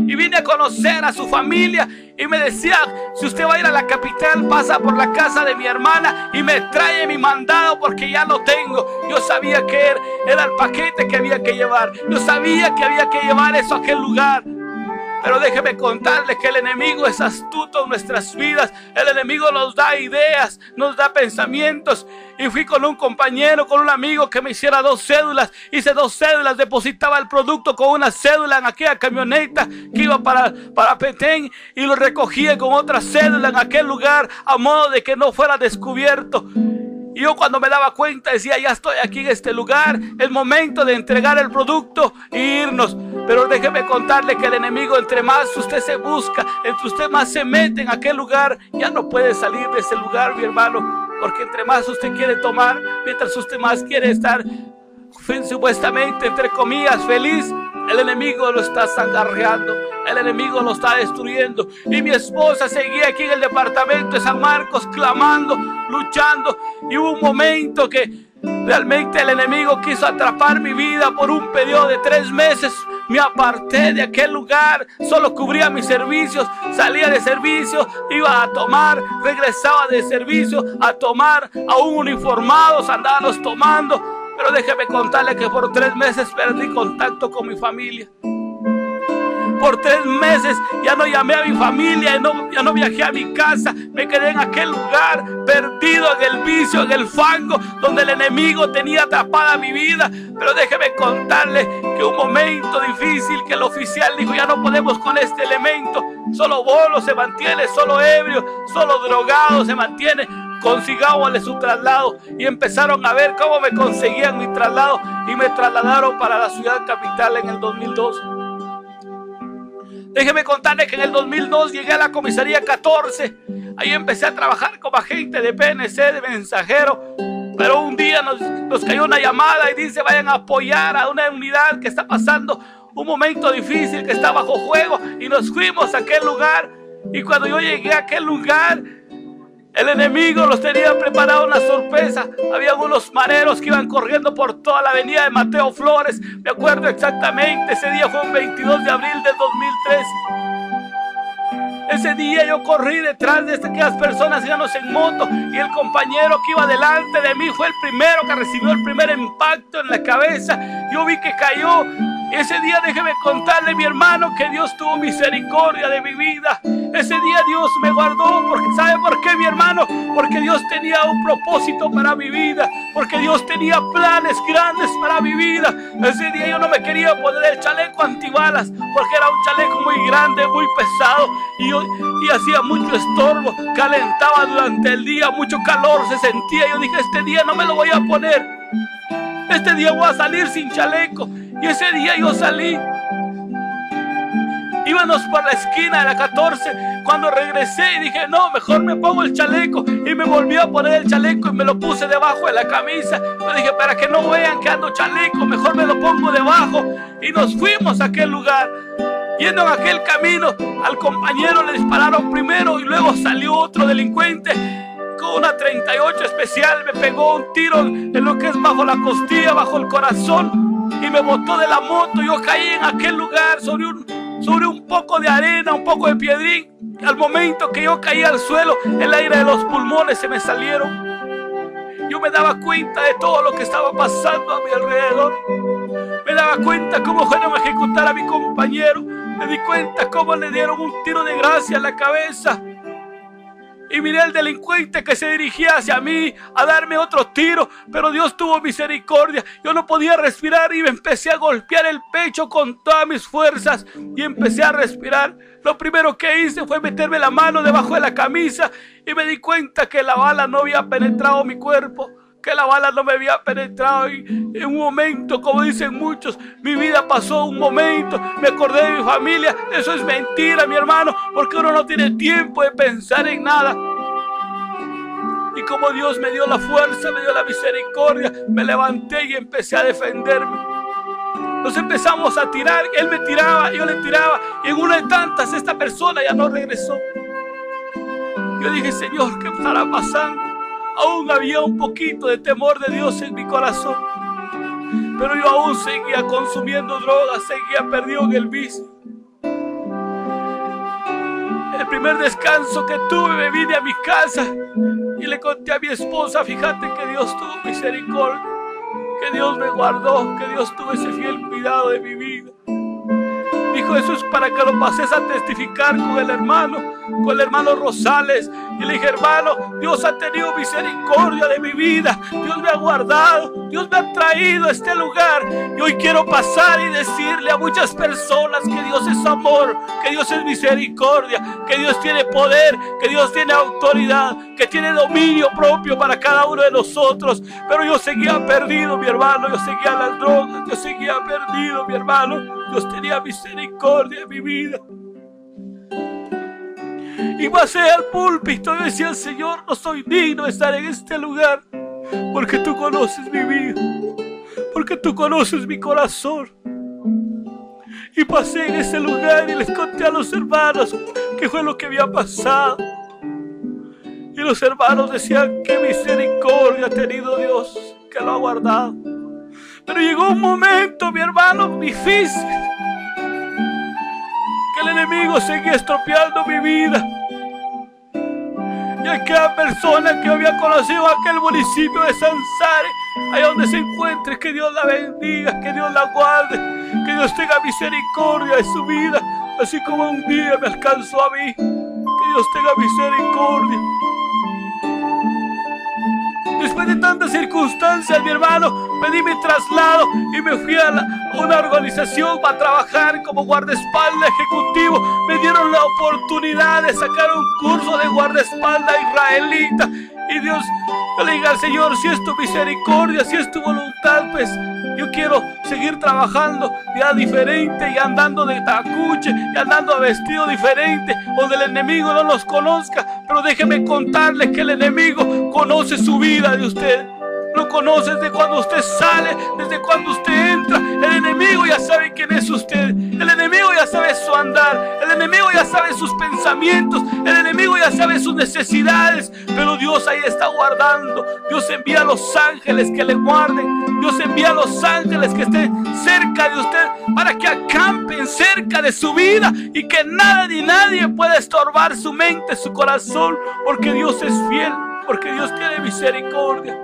y vine a conocer a su familia y me decía, si usted va a ir a la capital, pasa por la casa de mi hermana y me trae mi mandado, porque ya lo tengo. Yo sabía que era el paquete que había que llevar, yo sabía que había que llevar eso a aquel lugar. Pero déjeme contarle que el enemigo es astuto en nuestras vidas. El enemigo nos da ideas, nos da pensamientos. Y fui con un compañero, con un amigo que me hiciera 2 cédulas. Hice 2 cédulas, depositaba el producto con una cédula en aquella camioneta que iba para Petén, y lo recogía con otra cédula en aquel lugar, a modo de que no fuera descubierto. Y yo, cuando me daba cuenta, decía, ya estoy aquí en este lugar, es momento de entregar el producto e irnos. Pero déjeme contarle que el enemigo, entre más usted se busca, entre usted más se mete en aquel lugar, ya no puede salir de ese lugar, mi hermano. Porque entre más usted quiere tomar, mientras usted más quiere estar supuestamente, entre comillas, feliz, el enemigo lo está zangarreando, el enemigo lo está destruyendo. Y mi esposa seguía aquí en el departamento de San Marcos clamando, luchando. Y hubo un momento que realmente el enemigo quiso atrapar mi vida por un periodo de 3 meses. Me aparté de aquel lugar, solo cubría mis servicios, salía de servicio, iba a tomar, regresaba de servicio a tomar, aún uniformados andábamos tomando. Pero déjeme contarle que por 3 meses perdí contacto con mi familia. Por 3 meses ya no llamé a mi familia, ya no viajé a mi casa. Me quedé en aquel lugar, perdido en el vicio, en el fango, donde el enemigo tenía atrapada mi vida. Pero déjeme contarle que un momento difícil, que el oficial dijo, ya no podemos con este elemento. Solo bolo se mantiene, solo ebrio, solo drogado se mantiene. Consigámosle su traslado. Y empezaron a ver cómo me conseguían mi traslado, y me trasladaron para la ciudad capital en el 2002. Déjeme contarle que en el 2002 llegué a la comisaría 14. Ahí empecé a trabajar como agente de PNC, de mensajero. Pero un día nos cayó una llamada y dice, vayan a apoyar a una unidad que está pasando un momento difícil, que está bajo fuego. Y nos fuimos a aquel lugar. Y cuando yo llegué a aquel lugar, el enemigo los tenía preparado una sorpresa. Había unos mareros que iban corriendo por toda la avenida de Mateo Flores. Me acuerdo exactamente, ese día fue un 22 de abril del 2003. Ese día yo corrí detrás de aquellas personas íbamos en moto y el compañero que iba delante de mí fue el primero que recibió el primer impacto en la cabeza. Yo vi que cayó. Ese día déjeme contarle, mi hermano, que Dios tuvo misericordia de mi vida. Ese día Dios me guardó, porque ¿sabe por qué, mi hermano? Porque Dios tenía un propósito para mi vida, porque Dios tenía planes grandes para mi vida. Ese día yo no me quería poner el chaleco antibalas, porque era un chaleco muy grande, muy pesado, y hacía mucho estorbo, calentaba durante el día, mucho calor se sentía. Yo dije, este día no me lo voy a poner, este día voy a salir sin chaleco. Y ese día yo salí. Íbamos por la esquina de la 14. Cuando regresé y dije, no, mejor me pongo el chaleco. Y me volví a poner el chaleco y me lo puse debajo de la camisa. Yo dije, para que no vean que ando chaleco, mejor me lo pongo debajo. Y nos fuimos a aquel lugar. Yendo en aquel camino, al compañero le dispararon primero y luego salió otro delincuente con una 38 especial. Me pegó un tiro en lo que es bajo la costilla, bajo el corazón, y me botó de la moto. Yo caí en aquel lugar sobre un poco de arena, un poco de piedrín. Al momento que yo caí al suelo, el aire de los pulmones se me salieron. Yo me daba cuenta de todo lo que estaba pasando a mi alrededor. Me daba cuenta cómo fueron a ejecutar a mi compañero. Me di cuenta cómo le dieron un tiro de gracia en la cabeza. Y miré al delincuente que se dirigía hacia mí a darme otro tiro, pero Dios tuvo misericordia. Yo no podía respirar y me empecé a golpear el pecho con todas mis fuerzas y empecé a respirar. Lo primero que hice fue meterme la mano debajo de la camisa y me di cuenta que la bala no había penetrado mi cuerpo, que la bala no me había penetrado. Y en un momento, como dicen muchos, mi vida pasó un momento, me acordé de mi familia. Eso es mentira, mi hermano, porque uno no tiene tiempo de pensar en nada. Y como Dios me dio la fuerza, me dio la misericordia, me levanté y empecé a defenderme. Nos empezamos a tirar, él me tiraba, yo le tiraba, y en una de tantas esta persona ya no regresó. Yo dije, Señor, ¿qué estará pasando? Aún había un poquito de temor de Dios en mi corazón, pero yo aún seguía consumiendo drogas, seguía perdido en el vicio. El primer descanso que tuve, me vine a mi casa y le conté a mi esposa, fíjate que Dios tuvo misericordia, que Dios me guardó, que Dios tuvo ese fiel cuidado de mi vida. Dijo, eso es para que lo pases a testificar con el hermano Rosales. Y le dije, hermano, Dios ha tenido misericordia de mi vida, Dios me ha guardado, Dios me ha traído a este lugar. Y hoy quiero pasar y decirle a muchas personas que Dios es amor, que Dios es misericordia, que Dios tiene poder, que Dios tiene autoridad, que tiene dominio propio para cada uno de nosotros. Pero yo seguía perdido, mi hermano, yo seguía en las drogas, yo seguía perdido, mi hermano. Dios tenía misericordia de mi vida. Y pasé al púlpito y decía, Señor, no soy digno de estar en este lugar, porque tú conoces mi vida, porque tú conoces mi corazón. Y pasé en ese lugar y les conté a los hermanos qué fue lo que había pasado. Y los hermanos decían, qué misericordia ha tenido Dios, que lo ha guardado. Pero llegó un momento, mi hermano, difícil, que el enemigo seguía estropeando mi vida. Y aquella persona que había conocido aquel municipio de Sansare, allá donde se encuentre, que Dios la bendiga, que Dios la guarde, que Dios tenga misericordia de su vida, así como un día me alcanzó a mí. Que Dios tenga misericordia. Después de tantas circunstancias, mi hermano, pedí mi traslado y me fui a una organización para trabajar como guardaespaldas ejecutivo. Me dieron la oportunidad de sacar un curso de guardaespaldas israelita. Y Dios, yo le digo al Señor, si es tu misericordia, si es tu voluntad, pues yo quiero seguir trabajando ya diferente y andando de tacuche y andando vestido diferente, donde el enemigo no nos conozca. Pero déjeme contarles que el enemigo conoce su vida de usted. lo conoce desde cuando usted sale, desde cuando usted entra. El enemigo ya sabe quién es usted. El enemigo ya sabe su andar. El enemigo ya sabe sus pensamientos. El enemigo ya sabe sus necesidades. Pero Dios ahí está guardando. Dios envía a los ángeles que le guarden. Dios envía a los ángeles que estén cerca de usted para que acampen cerca de su vida y que nada ni nadie pueda estorbar su mente, su corazón, porque Dios es fiel, porque Dios tiene misericordia.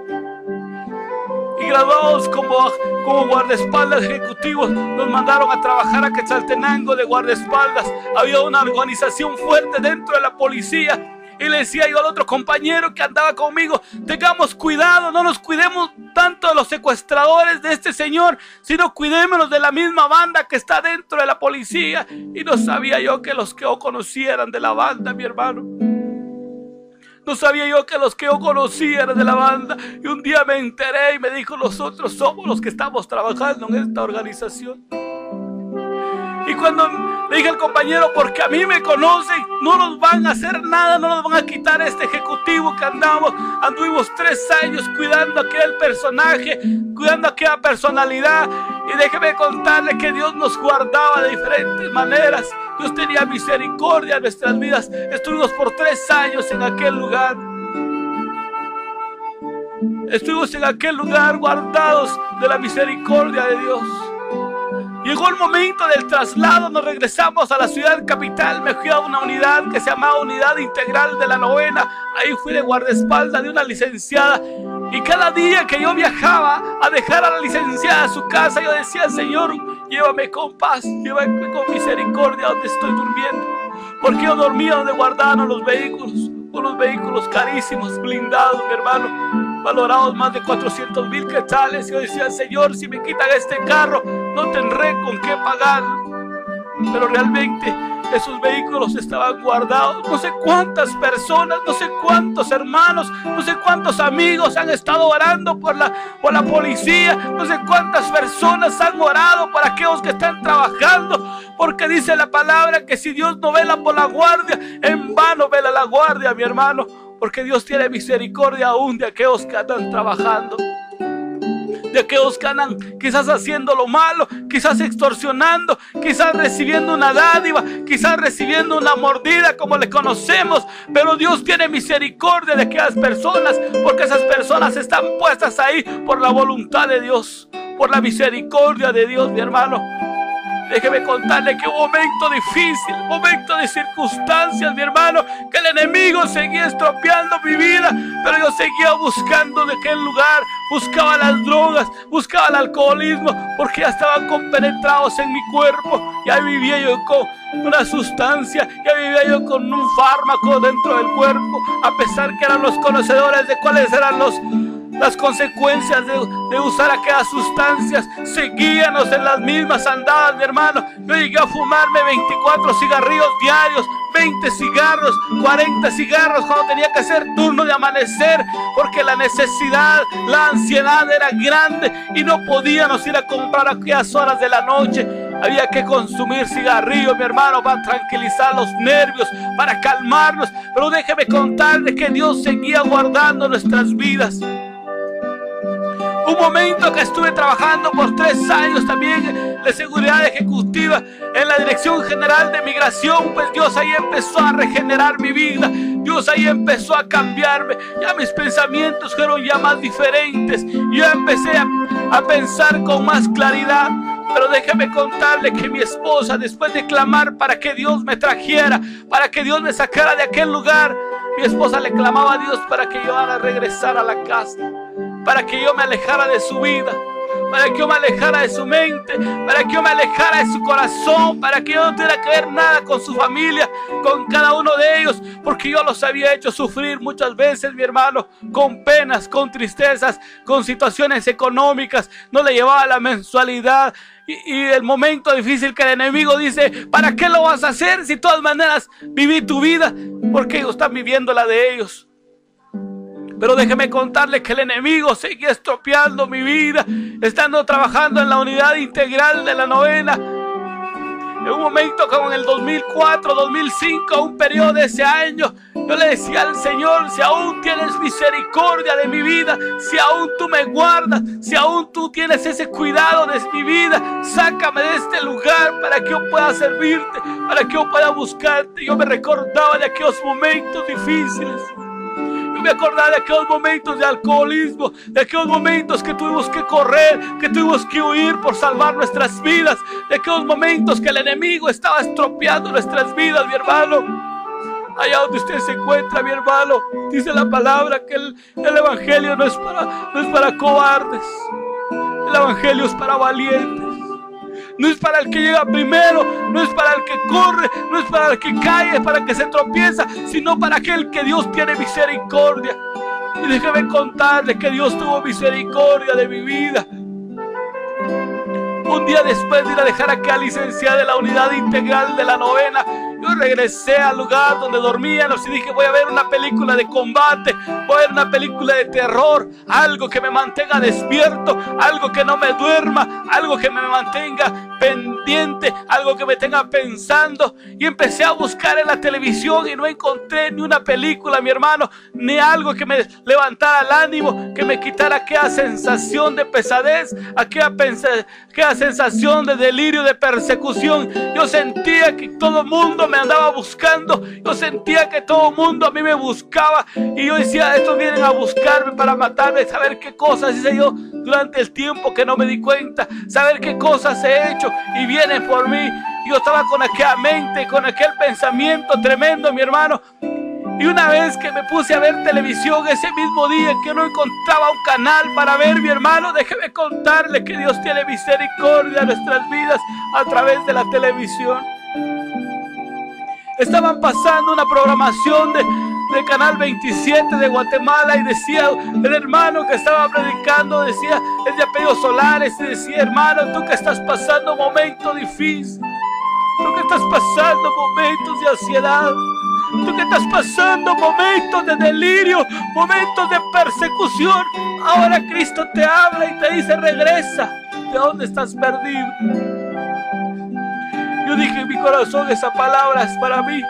Y graduados como guardaespaldas ejecutivos, nos mandaron a trabajar a Quetzaltenango de guardaespaldas. Había una organización fuerte dentro de la policía. Y le decía yo al otro compañero que andaba conmigo: tengamos cuidado, no nos cuidemos tanto de los secuestradores de este señor, sino cuidémonos de la misma banda que está dentro de la policía. Y no sabía yo que los que yo conocía eran de la banda, mi hermano. No sabía yo que los que yo conocía eran de la banda. Y un día me enteré y me dijo: nosotros somos los que estamos trabajando en esta organización. Y cuando le dije al compañero: porque a mí me conocen, no nos van a hacer nada, no nos van a quitar este ejecutivo que anduvimos 3 años cuidando aquel personaje, cuidando aquella personalidad. Y déjeme contarle que Dios nos guardaba de diferentes maneras. Dios tenía misericordia en nuestras vidas. Estuvimos por 3 años en aquel lugar. Estuvimos en aquel lugar guardados de la misericordia de Dios. Llegó el momento del traslado, nos regresamos a la ciudad capital. Me fui a una unidad que se llamaba Unidad Integral de la Novena. Ahí fui de guardaespaldas de una licenciada. Y cada día que yo viajaba a dejar a la licenciada a su casa, yo decía: Señor, llévame con paz, llévame con misericordia donde estoy durmiendo. Porque yo dormía donde guardaban los vehículos, unos vehículos carísimos, blindados, mi hermano, valorados más de 400,000 quetzales. Yo decía: Señor, si me quitan este carro, no tendré con qué pagar. Pero realmente esos vehículos estaban guardados. No sé cuántas personas, no sé cuántos hermanos, no sé cuántos amigos han estado orando por la policía. No sé cuántas personas han orado por aquellos que están trabajando, porque dice la palabra que si Dios no vela por la guardia, en vano vela la guardia, mi hermano. Porque Dios tiene misericordia aún de aquellos que andan trabajando, de aquellos que andan quizás haciendo lo malo, quizás extorsionando, quizás recibiendo una dádiva, quizás recibiendo una mordida como le conocemos. Pero Dios tiene misericordia de aquellas personas, porque esas personas están puestas ahí por la voluntad de Dios, por la misericordia de Dios, mi hermano. Déjeme contarle que un momento difícil, un momento de circunstancias, mi hermano, que el enemigo seguía estropeando mi vida, pero yo seguía buscando de aquel lugar. Buscaba las drogas, buscaba el alcoholismo, porque ya estaban compenetrados en mi cuerpo. Ya vivía yo con una sustancia, ya vivía yo con un fármaco dentro del cuerpo, a pesar que eran los conocedores de cuáles eran las consecuencias de usar aquellas sustancias. Seguíamos en las mismas andadas, mi hermano. Yo llegué a fumarme 24 cigarrillos diarios, 20 cigarros, 40 cigarros cuando tenía que hacer turno de amanecer, porque la necesidad, la ansiedad era grande y no podíamos ir a comprar a aquellas horas de la noche. Había que consumir cigarrillos, mi hermano, para tranquilizar los nervios, para calmarnos. Pero déjeme contarle que Dios seguía guardando nuestras vidas. Un momento que estuve trabajando por 3 años también de seguridad ejecutiva en la Dirección General de Migración, pues Dios ahí empezó a regenerar mi vida. Dios ahí empezó a cambiarme. Ya mis pensamientos fueron ya más diferentes. Yo empecé a pensar con más claridad. Pero déjeme contarle que mi esposa, después de clamar para que Dios me trajera, para que Dios me sacara de aquel lugar, mi esposa le clamaba a Dios para que yo regresara a la casa, para que yo me alejara de su vida, para que yo me alejara de su mente, para que yo me alejara de su corazón, para que yo no tuviera que ver nada con su familia, con cada uno de ellos, porque yo los había hecho sufrir muchas veces, mi hermano, con penas, con tristezas, con situaciones económicas. No le llevaba la mensualidad y el momento difícil que el enemigo dice: ¿para qué lo vas a hacer si de todas maneras viví tu vida? Porque ellos están viviendo la de ellos. Pero déjeme contarle que el enemigo seguía estropeando mi vida, estando trabajando en la Unidad Integral de la Novena. En un momento como en el 2004, 2005, un periodo de ese año, Yo le decía al Señor, si aún tienes misericordia de mi vida, si aún tú me guardas, si aún tú tienes ese cuidado de mi vida, sácame de este lugar para que yo pueda servirte, para que yo pueda buscarte. Yo me recordaba de aquellos momentos difíciles. Yo me acordaba de aquellos momentos de alcoholismo, de aquellos momentos que tuvimos que correr, que tuvimos que huir por salvar nuestras vidas, de aquellos momentos que el enemigo estaba estropeando nuestras vidas, mi hermano. Allá donde usted se encuentra, mi hermano, dice la palabra que el evangelio no es para cobardes. El evangelio es para valientes. No es para el que llega primero, no es para el que corre, no es para el que cae, para el que se tropieza, sino para aquel que Dios tiene misericordia. Y déjeme contarle que Dios tuvo misericordia de mi vida. Un día después de ir a dejar a aquella licenciada de la unidad integral de la 9ª, yo regresé al lugar donde dormíamos y dije, voy a ver una película de combate, voy a ver una película de terror, algo que me mantenga despierto, algo que no me duerma, algo que me mantenga pendiente, algo que me tenga pensando. Y empecé a buscar en la televisión y no encontré ni una película, mi hermano, ni algo que me levantara el ánimo, que me quitara aquella sensación de pesadez, aquella sensación de delirio, de persecución. Yo sentía que todo el mundo me andaba buscando, yo sentía que todo el mundo a mí me buscaba, y yo decía, estos vienen a buscarme para matarme, saber qué cosas hice yo durante el tiempo que no me di cuenta, saber qué cosas he hecho, y vienen por mí. Yo estaba con aquella mente, con aquel pensamiento tremendo, mi hermano. Y una vez que me puse a ver televisión, ese mismo día que no encontraba un canal para ver, mi hermano, déjeme contarle que Dios tiene misericordia de nuestras vidas a través de la televisión. Estaban pasando una programación de Canal 27 de Guatemala, y decía el hermano que estaba predicando, decía, es de apellido Solares, y decía, hermano, tú que estás pasando momentos difíciles, tú que estás pasando momentos de ansiedad, tú que estás pasando momentos de delirio, momentos de persecución, ahora Cristo te habla y te dice, regresa de donde estás perdido. Yo dije en mi corazón, esa palabra es para mí.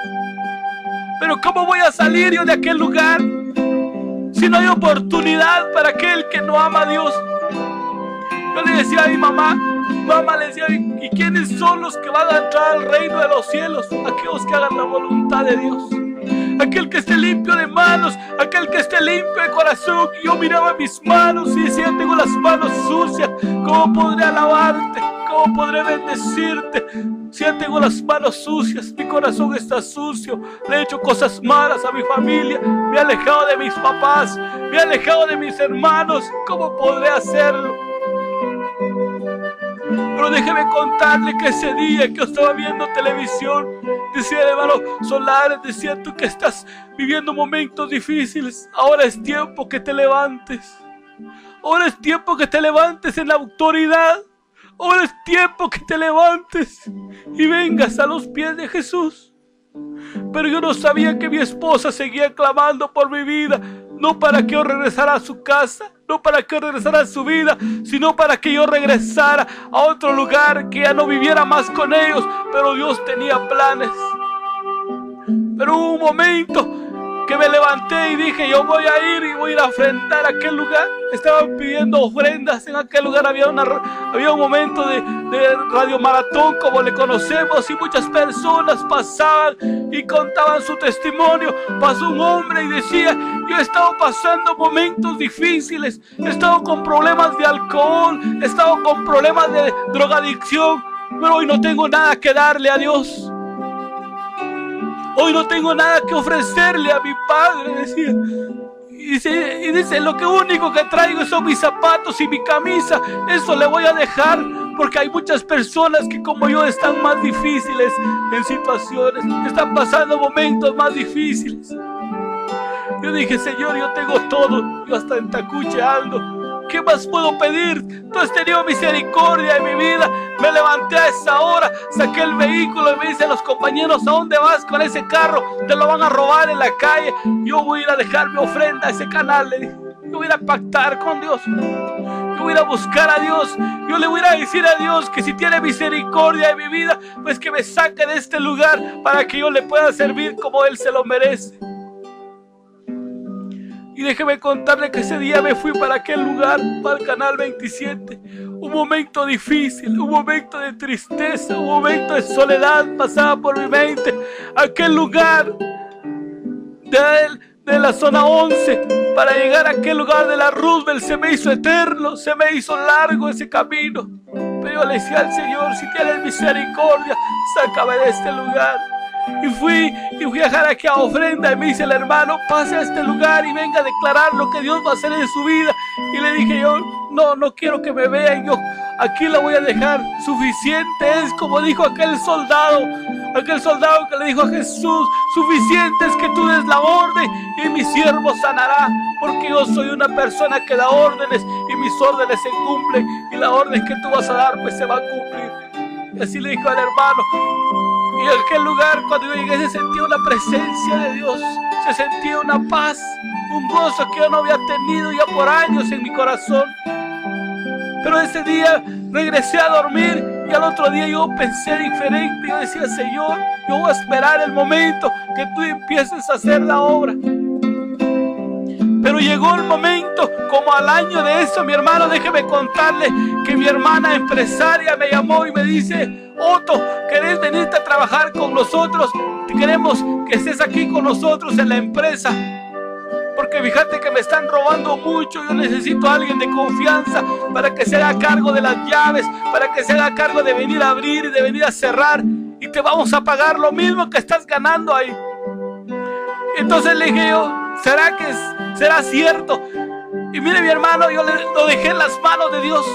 Pero ¿cómo voy a salir yo de aquel lugar si no hay oportunidad para aquel que no ama a Dios? Yo le decía a mi mamá, le decía, ¿y quiénes son los que van a entrar al reino de los cielos? Aquellos que hagan la voluntad de Dios. Aquel que esté limpio de manos, aquel que esté limpio de corazón. Y yo miraba mis manos y decía, tengo las manos sucias, ¿cómo podré alabarte? ¿Cómo podré bendecirte? Si ya tengo las manos sucias, mi corazón está sucio, le he hecho cosas malas a mi familia, me he alejado de mis papás, me he alejado de mis hermanos, ¿cómo podré hacerlo? Pero déjeme contarle que ese día que yo estaba viendo televisión, decía el hermano Solares, decía, tú que estás viviendo momentos difíciles, ahora es tiempo que te levantes, ahora es tiempo que te levantes en la autoridad. Ahora es tiempo que te levantes y vengas a los pies de Jesús. Pero yo no sabía que mi esposa seguía clamando por mi vida, no para que yo regresara a su casa, no para que yo regresara a su vida, sino para que yo regresara a otro lugar, que ya no viviera más con ellos. Pero Dios tenía planes. Pero hubo un momento que me levanté y dije, yo voy a ir y voy a ir a enfrentar aquel lugar. Estaban pidiendo ofrendas en aquel lugar, había un momento de radio maratón como le conocemos, y muchas personas pasaban y contaban su testimonio. Pasó un hombre y decía, yo he estado pasando momentos difíciles, he estado con problemas de alcohol, he estado con problemas de drogadicción, pero hoy no tengo nada que darle a Dios. Hoy no tengo nada que ofrecerle a mi Padre, decía. Y dice, lo que único que traigo son mis zapatos y mi camisa. Eso le voy a dejar, porque hay muchas personas que como yo están más difíciles en situaciones, están pasando momentos más difíciles. Yo dije, Señor, yo tengo todo, yo hasta en Tacuche ando. ¿Qué más puedo pedir? Tú has tenido misericordia en mi vida. Me levanté a esa hora, saqué el vehículo y me dicen los compañeros, ¿a dónde vas con ese carro? Te lo van a robar en la calle. Yo voy a ir a dejar mi ofrenda a ese canal, le dije. Yo voy a ir a pactar con Dios. Yo voy a ir a buscar a Dios. Yo le voy a ir a decir a Dios que si tiene misericordia en mi vida, pues que me saque de este lugar para que yo le pueda servir como Él se lo merece. Y déjeme contarle que ese día me fui para aquel lugar, para el canal 27. Un momento difícil, un momento de tristeza, un momento de soledad pasaba por mi mente. Aquel lugar de la zona 11 para llegar a aquel lugar de la Roosevelt se me hizo eterno, se me hizo largo ese camino. Pero yo le decía al Señor, si tienes misericordia, sácame de este lugar. Y fui a dejar aquí a ofrenda y me dice el hermano, pase a este lugar y venga a declarar lo que Dios va a hacer en su vida. Y le dije yo, no quiero que me vean, yo aquí la voy a dejar, suficiente es, como dijo aquel soldado que le dijo a Jesús, suficiente es que tú des la orden y mi siervo sanará, porque yo soy una persona que da órdenes y mis órdenes se cumplen, y la orden que tú vas a dar pues se va a cumplir. Y así le dijo al hermano. Y en aquel lugar, cuando yo llegué, se sentía una presencia de Dios, se sentía una paz, un gozo que yo no había tenido ya por años en mi corazón. Pero ese día regresé a dormir y al otro día yo pensé diferente. Yo decía, Señor, yo voy a esperar el momento que tú empieces a hacer la obra. Pero llegó el momento, como al año de eso, mi hermano, déjeme contarle que mi hermana empresaria me llamó y me dice, Otto, ¿querés venirte a trabajar con nosotros? Queremos que estés aquí con nosotros en la empresa, porque fíjate que me están robando mucho. Yo necesito a alguien de confianza para que se haga cargo de las llaves, para que se haga cargo de venir a abrir y de venir a cerrar, y te vamos a pagar lo mismo que estás ganando ahí. Entonces le dije yo, ¿será cierto? Y mire, mi hermano, yo lo dejé en las manos de Dios.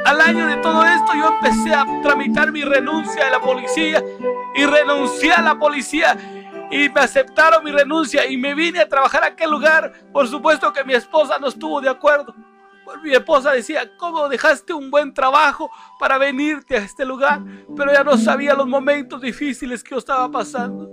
Al año de todo esto yo empecé a tramitar mi renuncia de la policía y renuncié a la policía y me aceptaron mi renuncia y me vine a trabajar a aquel lugar. Por supuesto que mi esposa no estuvo de acuerdo. Mi esposa decía, ¿cómo dejaste un buen trabajo para venirte a este lugar? Pero ella no sabía los momentos difíciles que yo estaba pasando.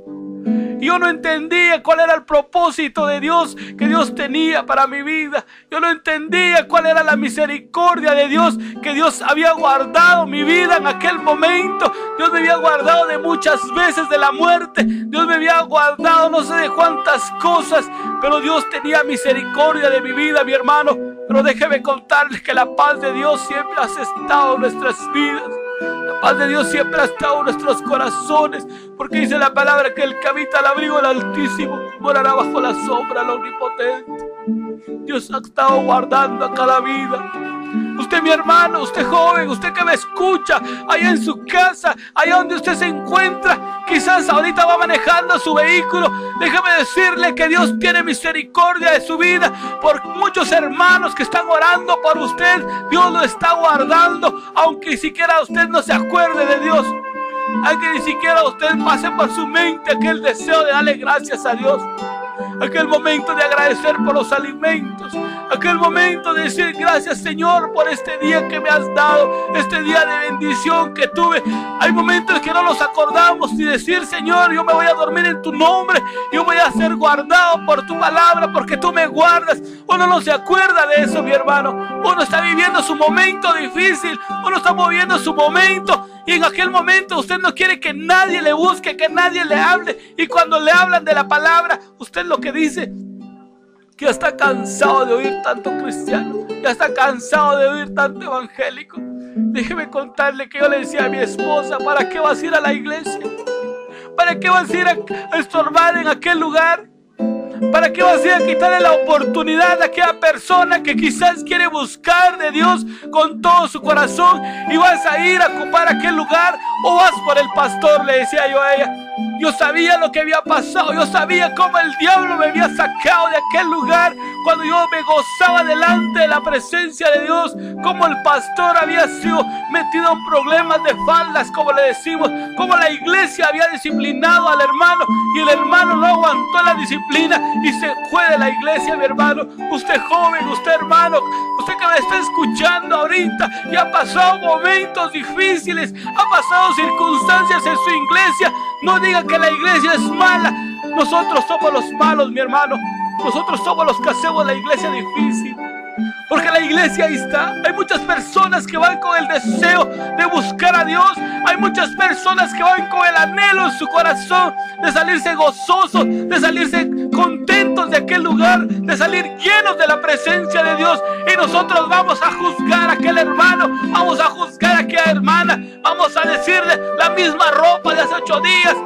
Yo no entendía cuál era el propósito de Dios que Dios tenía para mi vida. Yo no entendía cuál era la misericordia de Dios, que Dios había guardado mi vida en aquel momento. Dios me había guardado de muchas veces de la muerte. Dios me había guardado no sé de cuántas cosas, pero Dios tenía misericordia de mi vida, mi hermano. Pero déjeme contarles que la paz de Dios siempre ha estado en nuestras vidas. La paz de Dios siempre ha estado en nuestros corazones, porque dice la palabra que el que habita al abrigo del Altísimo morará bajo la sombra del Omnipotente. Dios ha estado guardando a cada vida. Usted, mi hermano, usted joven, usted que me escucha, allá en su casa, allá donde usted se encuentra, quizás ahorita va manejando su vehículo. Déjame decirle que Dios tiene misericordia de su vida. Por muchos hermanos que están orando por usted, Dios lo está guardando, aunque ni siquiera usted no se acuerde de Dios, aunque ni siquiera usted pase por su mente aquel deseo de darle gracias a Dios, aquel momento de agradecer por los alimentos, aquel momento de decir gracias, Señor, por este día que me has dado, este día de bendición que tuve. Hay momentos que no nos acordamos y decir, Señor, yo me voy a dormir en tu nombre, yo voy a ser guardado por tu palabra, porque tú me guardas. Uno no se acuerda de eso, mi hermano. Uno está viviendo su momento difícil, uno está moviendo su momento, y en aquel momento usted no quiere que nadie le busque, que nadie le hable. Y cuando le hablan de la palabra, usted lo que dice, que ya está cansado de oír tanto cristiano, ya está cansado de oír tanto evangélico. Déjeme contarle que yo le decía a mi esposa, ¿para qué vas a ir a la iglesia? ¿Para qué vas a ir a estorbar en aquel lugar? ¿Para qué vas a ir a quitarle la oportunidad a aquella persona que quizás quiere buscar de Dios con todo su corazón, y vas a ir a ocupar aquel lugar? ¿O vas por el pastor?, le decía yo a ella. Yo sabía lo que había pasado, yo sabía cómo el diablo me había sacado de aquel lugar cuando yo me gozaba delante de la presencia de Dios, cómo el pastor había sido metido en problemas de faldas, como le decimos, cómo la iglesia había disciplinado al hermano y el hermano no aguantó la disciplina y se fue de la iglesia, mi hermano. Usted joven, usted hermano, usted que me está escuchando ahorita y ha pasado momentos difíciles, ha pasado circunstancias en su iglesia, no diga que la iglesia es mala. Nosotros somos los malos, mi hermano. Nosotros somos los que hacemos la iglesia difícil, porque la iglesia ahí está. Hay muchas personas que van con el deseo de buscar a Dios. Hay muchas personas que van con el anhelo en su corazón de salirse gozosos, de salirse contentos de aquel lugar, de salir llenos de la presencia de Dios. Y nosotros vamos a juzgar a aquel hermano, vamos a juzgar a aquella hermana, vamos a decirle la misma ropa de hace 8 días,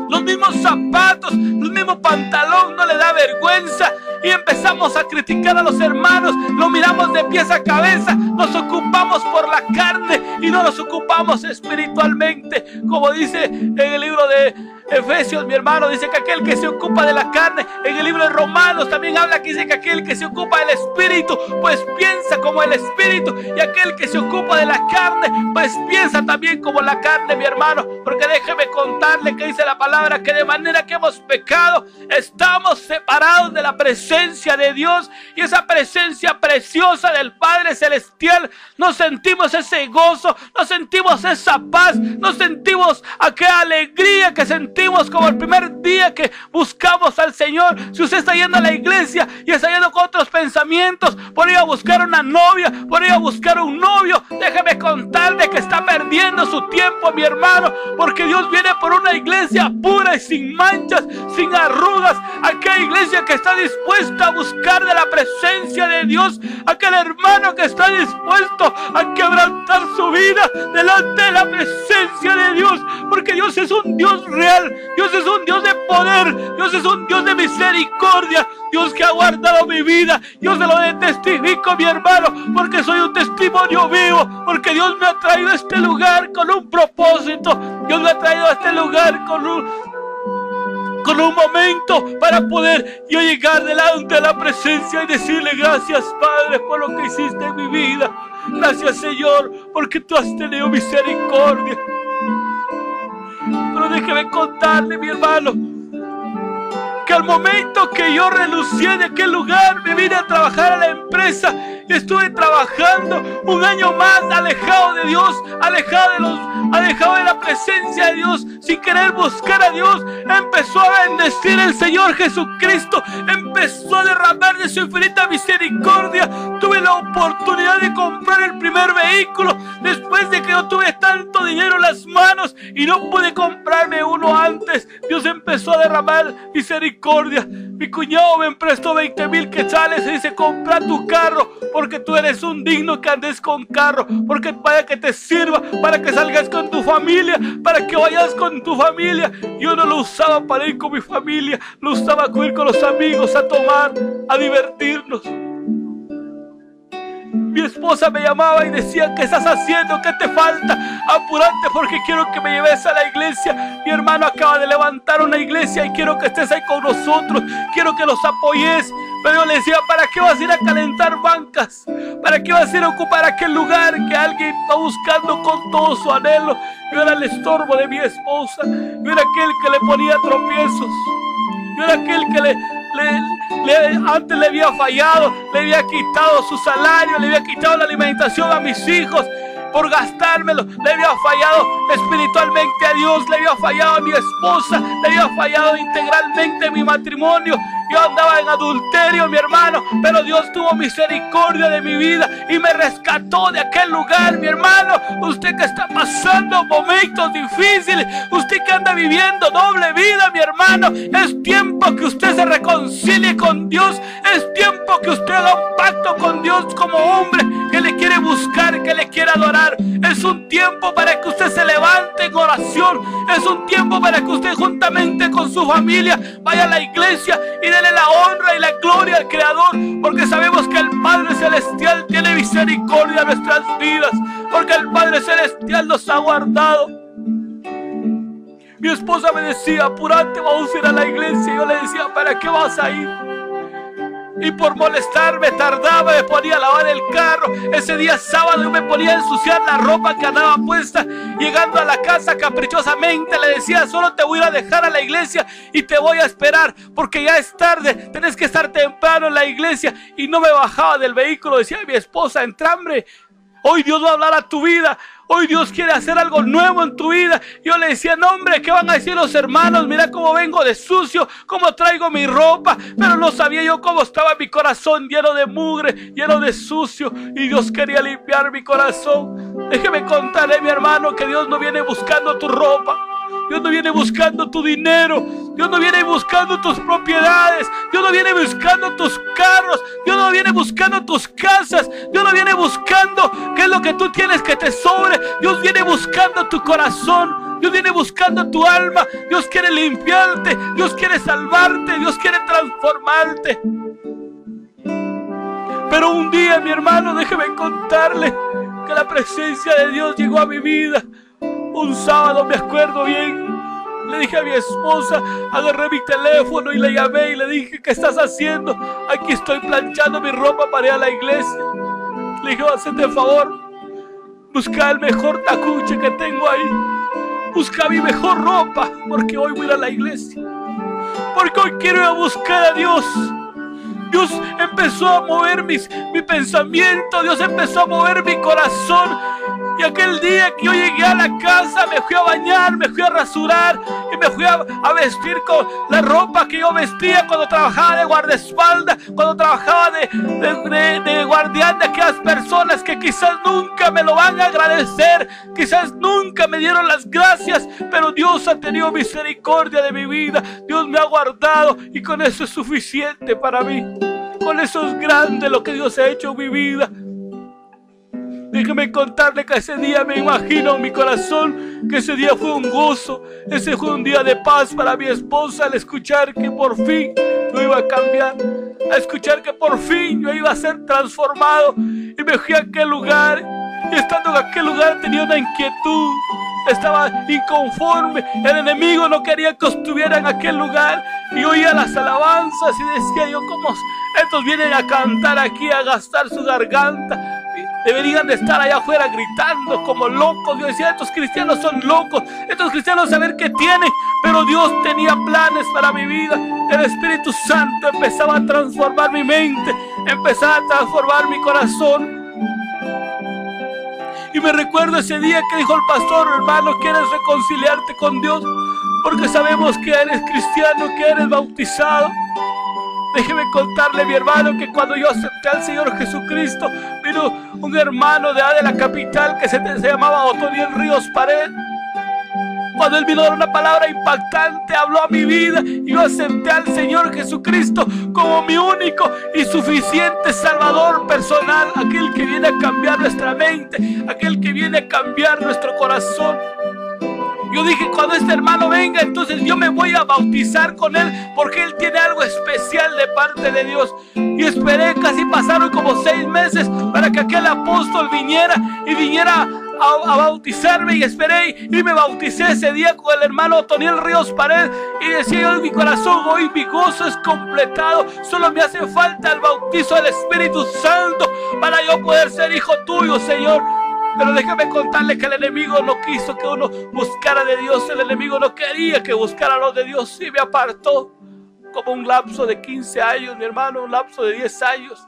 los mismos zapatos, los mismos pantalón, no le da vergüenza. Y empezamos a criticar a los hermanos, lo miramos de pies a cabeza, nos ocupamos por la carne y no nos ocupamos espiritualmente. Como dice en el libro de Efesios, mi hermano, dice que aquel que se ocupa de la carne. En el libro de Romanos también habla que dice que aquel que se ocupa del espíritu, pues piensa como el espíritu. Y aquel que se ocupa de la carne, pues piensa también como la carne, mi hermano. Porque déjeme contarle que dice la palabra que de manera que hemos pecado, estamos separados de la presencia de Dios. Y esa presencia preciosa del Padre Celestial, nos sentimos ese gozo, nos sentimos esa paz, nos sentimos aquella alegría que sentimos como el primer día que buscamos al Señor. Si usted está yendo a la iglesia y está yendo con otros pensamientos, por ir a buscar una novia, por ir a buscar un novio, déjeme contarle que está perdiendo su tiempo, mi hermano, porque Dios viene por una iglesia pura y sin manchas, sin arrugas, aquella iglesia que está dispuesta a buscar de la presencia de Dios, aquel hermano que está dispuesto a quebrantar su vida delante de la presencia de Dios, porque Dios es un Dios real. Dios es un Dios de poder, Dios es un Dios de misericordia, Dios que ha guardado mi vida. Yo se lo testifico, mi hermano, porque soy un testimonio vivo, porque Dios me ha traído a este lugar con un propósito. Dios me ha traído a este lugar con un momento para poder yo llegar delante de la presencia y decirle gracias, Padre, por lo que hiciste en mi vida. Gracias, Señor, porque tú has tenido misericordia. Pero déjeme contarle, mi hermano, que al momento que yo renuncié de aquel lugar, me vine a trabajar a la empresa. Estuve trabajando un año más alejado de Dios, alejado de la presencia de Dios, sin querer buscar a Dios. Empezó a bendecir el Señor Jesucristo, empezó a derramar de su infinita misericordia. Tuve la oportunidad de comprar el primer vehículo después de que no tuve tanto dinero en las manos y no pude comprarme uno antes. Dios empezó a derramar misericordia. Mi cuñado me prestó 20,000 quetzales y dice: compra tu carro, porque tú eres un digno que andes con carro, porque para que te sirva, para que salgas con tu familia, para que vayas con tu familia. Yo no lo usaba para ir con mi familia, lo usaba para ir con los amigos a tomar, a divertirnos. Mi esposa me llamaba y decía: ¿qué estás haciendo? ¿Qué te falta? Apúrate porque quiero que me lleves a la iglesia. Mi hermano acaba de levantar una iglesia y quiero que estés ahí con nosotros. Quiero que nos apoyes. Pero yo le decía: ¿para qué vas a ir a calentar bancas? ¿Para qué vas a ir a ocupar aquel lugar que alguien va buscando con todo su anhelo? Yo era el estorbo de mi esposa. Yo era aquel que le ponía tropiezos. Yo era aquel que antes le había fallado, le había quitado su salario, le había quitado la alimentación a mis hijos por gastármelo, le había fallado espiritualmente a Dios, le había fallado a mi esposa, le había fallado integralmente a mi matrimonio. Yo andaba en adulterio, mi hermano, pero Dios tuvo misericordia de mi vida y me rescató de aquel lugar, mi hermano. Usted que está pasando momentos difíciles, usted que anda viviendo doble vida, mi hermano, es tiempo que usted se reconcilie con Dios. Es tiempo que usted haga un pacto con Dios como hombre que le quiere buscar, que le quiere adorar. Es un tiempo para que usted se levante en oración. Es un tiempo para que usted juntamente con su familia vaya a la iglesia y dele la honra y la gloria al Creador, porque sabemos que el Padre Celestial tiene misericordia de nuestras vidas, porque el Padre Celestial nos ha guardado. Mi esposa me decía: apúrate, vamos a ir a la iglesia. Y yo le decía: ¿para qué vas a ir? Y por molestarme tardaba, me ponía a lavar el carro. Ese día sábado yo me ponía a ensuciar la ropa que andaba puesta. Llegando a la casa caprichosamente le decía: solo te voy a dejar a la iglesia y te voy a esperar porque ya es tarde, tenés que estar temprano en la iglesia. Y no me bajaba del vehículo. Decía a mi esposa: entrambre, hoy Dios va a hablar a tu vida. Hoy Dios quiere hacer algo nuevo en tu vida. Yo le decía: no, hombre, ¿qué van a decir los hermanos? Mira cómo vengo de sucio, cómo traigo mi ropa. Pero no sabía yo cómo estaba mi corazón, lleno de mugre, lleno de sucio. Y Dios quería limpiar mi corazón. Déjeme contarle, mi hermano, que Dios no viene buscando tu ropa. Dios no viene buscando tu dinero. Dios no viene buscando tus propiedades. Dios no viene buscando tus carros. Dios no viene buscando tus casas. Dios no viene buscando qué es lo que tú tienes que te sobre. Dios viene buscando tu corazón. Dios viene buscando tu alma. Dios quiere limpiarte. Dios quiere salvarte. Dios quiere transformarte. Pero un día, mi hermano, déjeme contarle que la presencia de Dios llegó a mi vida. Un sábado, me acuerdo bien. Le dije a mi esposa, agarré mi teléfono y le llamé y le dije, ¿qué estás haciendo? Aquí estoy planchando mi ropa para ir a la iglesia. Le dije, hazte el favor, busca el mejor tacuche que tengo ahí. Busca mi mejor ropa, porque hoy voy a ir a la iglesia. Porque hoy quiero ir a buscar a Dios. Dios empezó a mover mi pensamiento. Dios empezó a mover mi corazón. Y aquel día que yo llegué a la casa, me fui a bañar, me fui a rasurar y me fui a vestir con la ropa que yo vestía cuando trabajaba de guardaespaldas, cuando trabajaba de guardián de aquellas personas que quizás nunca me lo van a agradecer, quizás nunca me dieron las gracias, pero Dios ha tenido misericordia de mi vida. Dios me ha guardado y con eso es suficiente para mí. Con eso es grande lo que Dios ha hecho en mi vida. Déjeme contarle que ese día me imagino en mi corazón que ese día fue un gozo, ese fue un día de paz para mi esposa al escuchar que por fin yo iba a cambiar, a escuchar que por fin yo iba a ser transformado. Y me fui a aquel lugar y estando en aquel lugar tenía una inquietud, estaba inconforme. El enemigo no quería que estuviera en aquel lugar y oía las alabanzas y decía yo, ¿cómo estos vienen a cantar aquí, a gastar su garganta? Deberían de estar allá afuera gritando como locos. Yo decía, estos cristianos son locos, estos cristianos saber qué tienen. Pero Dios tenía planes para mi vida. El Espíritu Santo empezaba a transformar mi mente, empezaba a transformar mi corazón. Y me recuerdo ese día que dijo el pastor, hermano, ¿quieres reconciliarte con Dios? Porque sabemos que eres cristiano, que eres bautizado. Déjeme contarle, mi hermano, que cuando yo acepté al Señor Jesucristo, vino un hermano de la capital que se llamaba Otoniel Ríos Pared. Cuando él vino a dar una palabra impactante, habló a mi vida y yo acepté al Señor Jesucristo como mi único y suficiente Salvador personal, aquel que viene a cambiar nuestra mente, aquel que viene a cambiar nuestro corazón. Yo dije, cuando este hermano venga, entonces yo me voy a bautizar con él, porque él tiene algo especial de parte de Dios. Y esperé, casi pasaron como 6 meses para que aquel apóstol viniera a bautizarme, y esperé y me bauticé ese día con el hermano Otoniel Ríos Pared. Y decía yo en mi corazón, hoy mi gozo es completado, solo me hace falta el bautizo del Espíritu Santo para yo poder ser hijo tuyo, Señor. Pero déjame contarle que el enemigo no quiso que uno buscara de Dios. El enemigo no quería que buscara lo de Dios y me apartó como un lapso de 15 años, mi hermano, un lapso de 10 años.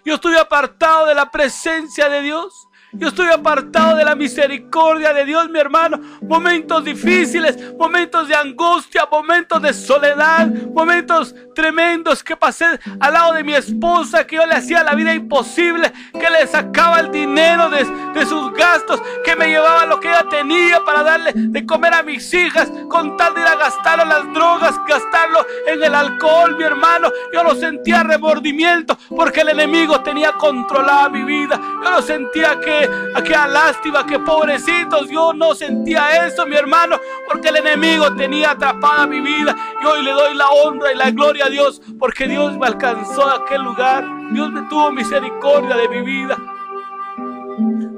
Yo estoy apartado de la presencia de Dios. Yo estoy apartado de la misericordia de Dios, mi hermano. Momentos difíciles, momentos de angustia, momentos de soledad, momentos tremendos que pasé al lado de mi esposa, que yo le hacía la vida imposible, que le sacaba el dinero de sus gastos, que me llevaba lo que ella tenía para darle de comer a mis hijas, con tal de ir a gastarlo en las drogas, gastarlo en el alcohol, mi hermano. Yo no sentía remordimiento porque el enemigo tenía controlada mi vida. Yo no sentía que aquella lástima, que pobrecitos, yo no sentía eso, mi hermano, porque el enemigo tenía atrapada mi vida. Y hoy le doy la honra y la gloria a Dios, porque Dios me alcanzó a aquel lugar. Dios me tuvo misericordia de mi vida.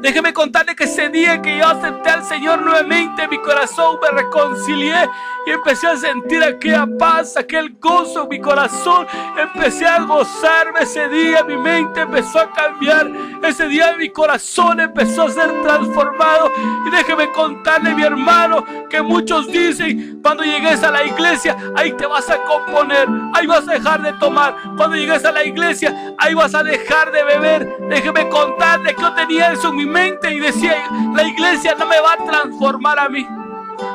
Déjeme contarle que ese día que yo acepté al Señor nuevamente, mi corazón me reconcilié y empecé a sentir aquella paz, aquel gozo en mi corazón. Empecé a gozarme ese día, mi mente empezó a cambiar. Ese día mi corazón empezó a ser transformado. Y déjeme contarle, mi hermano, que muchos dicen, cuando llegues a la iglesia, ahí te vas a componer, ahí vas a dejar de tomar. Cuando llegues a la iglesia, ahí vas a dejar de beber. Déjeme contarle que yo tenía eso en mi mente y decía, la iglesia no me va a transformar a mí,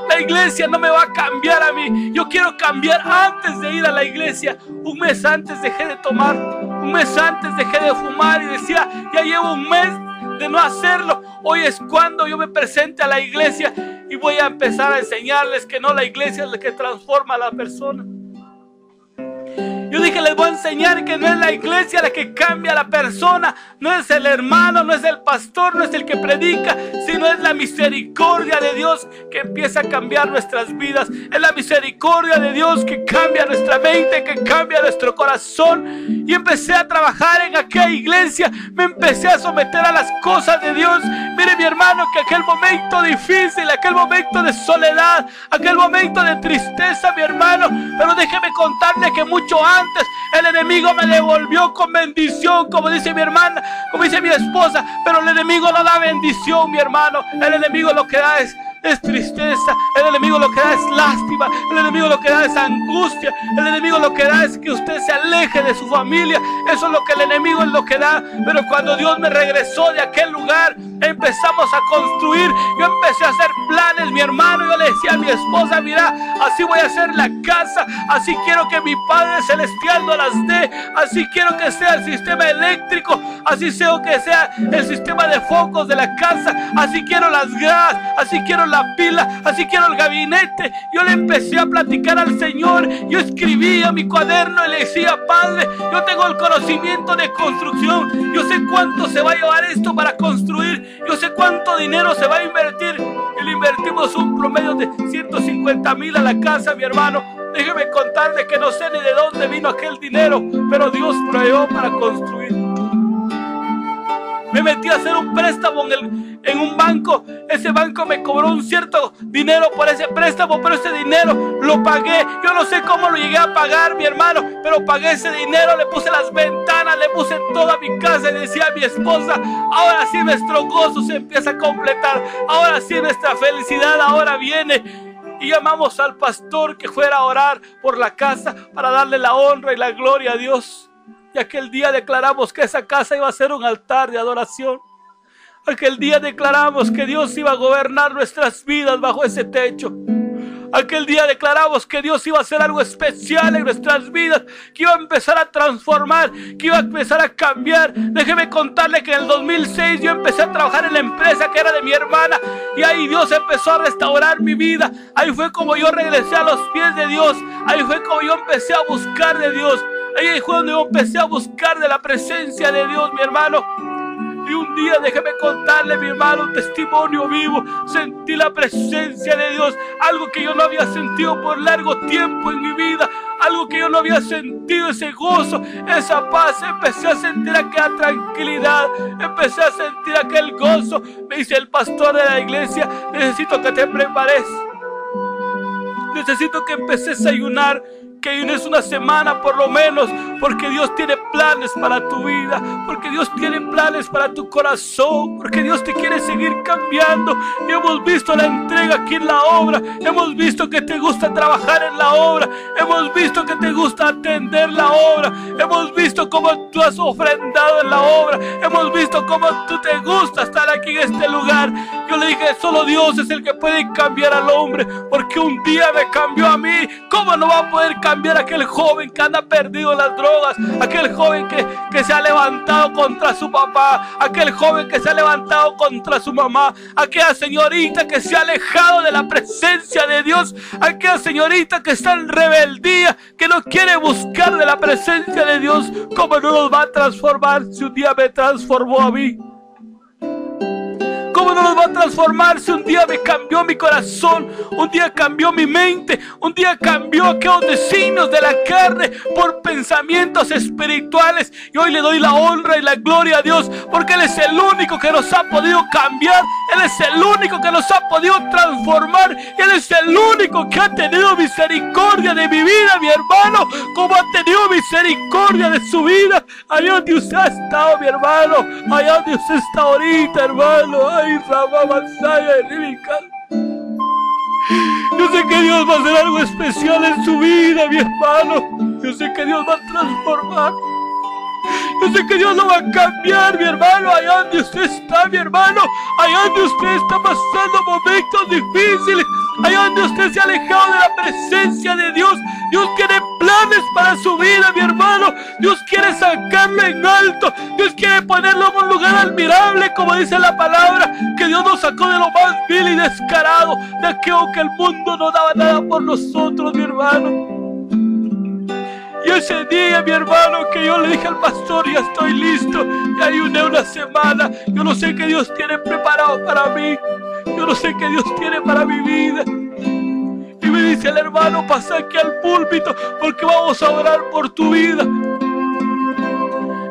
la iglesia no me va a cambiar a mí. Yo quiero cambiar antes de ir a la iglesia. Un mes antes dejé de tomar, un mes antes dejé de fumar y decía, ya llevo un mes de no hacerlo. Hoy es cuando yo me presente a la iglesia y voy a empezar a enseñarles que no la iglesia es la que transforma a la persona. Yo dije, les voy a enseñar que no es la iglesia la que cambia a la persona, no es el hermano, no es el pastor, no es el que predica, sino es la misericordia de Dios que empieza a cambiar nuestras vidas. Es la misericordia de Dios que cambia nuestra mente, que cambia nuestro corazón. Y empecé a trabajar en aquella iglesia, me empecé a someter a las cosas de Dios. Mire, mi hermano, que aquel momento difícil, aquel momento de soledad, aquel momento de tristeza, mi hermano, pero déjeme contarle que mucho antes el enemigo me devolvió con bendición, como dice mi hermana, como dice mi esposa. Pero el enemigo no da bendición, mi hermano. El enemigo lo que da es tristeza, el enemigo lo que da es lástima, el enemigo lo que da es angustia, el enemigo lo que da es que usted se aleje de su familia. Eso es lo que el enemigo es lo que da. Pero cuando Dios me regresó de aquel lugar, empezamos a construir. Yo empecé a hacer planes, mi hermano. Yo le decía a mi esposa, mira, así voy a hacer la casa, así quiero que mi Padre Celestial nos las dé, así quiero que sea el sistema eléctrico, así quiero que sea el sistema de focos de la casa, así quiero las gas, así quiero la pila, así quiero el gabinete. Yo le empecé a platicar al Señor. Yo escribía mi cuaderno y le decía, Padre, yo tengo el conocimiento de construcción, yo sé cuánto se va a llevar esto para construir, yo sé cuánto dinero se va a invertir. Y le invertimos un promedio de 150,000 a la casa, mi hermano. Déjeme contarle que no sé ni de dónde vino aquel dinero, pero Dios proveyó para construir. Me metí a hacer un préstamo en un banco. Ese banco me cobró un cierto dinero por ese préstamo, pero ese dinero lo pagué. Yo no sé cómo lo llegué a pagar, mi hermano, pero pagué ese dinero. Le puse las ventanas, le puse toda mi casa y decía a mi esposa, ahora sí nuestro gozo se empieza a completar, ahora sí nuestra felicidad ahora viene. Y llamamos al pastor que fuera a orar por la casa para darle la honra y la gloria a Dios. Y aquel día declaramos que esa casa iba a ser un altar de adoración. Aquel día declaramos que Dios iba a gobernar nuestras vidas bajo ese techo. Aquel día declaramos que Dios iba a hacer algo especial en nuestras vidas, que iba a empezar a transformar, que iba a empezar a cambiar. Déjeme contarle que en el 2006 yo empecé a trabajar en la empresa que era de mi hermana, y ahí Dios empezó a restaurar mi vida. Ahí fue como yo regresé a los pies de Dios. Ahí fue como yo empecé a buscar de Dios. Ahí fue donde yo empecé a buscar de la presencia de Dios, mi hermano. Y un día, déjeme contarle, mi hermano, un testimonio vivo. Sentí la presencia de Dios, algo que yo no había sentido por largo tiempo en mi vida, algo que yo no había sentido, ese gozo, esa paz. Empecé a sentir aquella tranquilidad, empecé a sentir aquel gozo. Me dice el pastor de la iglesia, necesito que te prepares, necesito que empeces a ayunar, que ayunes una semana por lo menos, porque Dios tiene planes para tu vida, porque Dios tiene planes para tu corazón, porque Dios te quiere seguir cambiando. Y hemos visto la entrega aquí en la obra, hemos visto que te gusta trabajar en la obra, hemos visto que te gusta atender la obra, hemos visto cómo tú has ofrendado en la obra, hemos visto cómo tú te gusta estar aquí en este lugar. Yo le dije, solo Dios es el que puede cambiar al hombre, porque un día me cambió a mí. ¿Cómo no va a poder cambiar aquel joven que anda perdido en las drogas, aquel joven que se ha levantado contra su papá, aquel joven que se ha levantado contra su mamá, aquella señorita que se ha alejado de la presencia de Dios, aquella señorita que está en rebeldía, que no quiere buscar de la presencia de Dios? ¿Cómo no nos va a transformar si un día me transformó a mí? ¿Cómo no nos va a transformar si un día me cambió mi corazón, un día cambió mi mente, un día cambió aquellos designios de la carne por pensamientos espirituales? Y hoy le doy la honra y la gloria a Dios, porque Él es el único que nos ha podido cambiar, Él es el único que nos ha podido transformar, Él es el único que ha tenido misericordia de mi vida, mi hermano, como ha tenido misericordia de su vida. Allá donde usted ha estado, mi hermano, allá donde usted está ahorita, hermano. Ay, Ramá, Masaya y Ribical. Yo sé que Dios va a hacer algo especial en su vida, mi hermano. Yo sé que Dios va a transformar. Yo sé que Dios lo va a cambiar, mi hermano. Allá donde usted está, mi hermano, allá donde usted está pasando momentos difíciles, allá donde usted se ha alejado de la presencia de Dios, Dios tiene planes para su vida, mi hermano. Dios quiere sacarlo en alto. Dios quiere ponerlo en un lugar admirable, como dice la palabra, que Dios nos sacó de lo más vil y descarado, de aquello que el mundo no daba nada por nosotros, mi hermano. Y ese día, mi hermano, que yo le dije al pastor, ya estoy listo, ya ayuné una semana, yo no sé qué Dios tiene preparado para mí, yo no sé qué Dios tiene para mi vida. Y me dice el hermano, pasa aquí al púlpito porque vamos a orar por tu vida.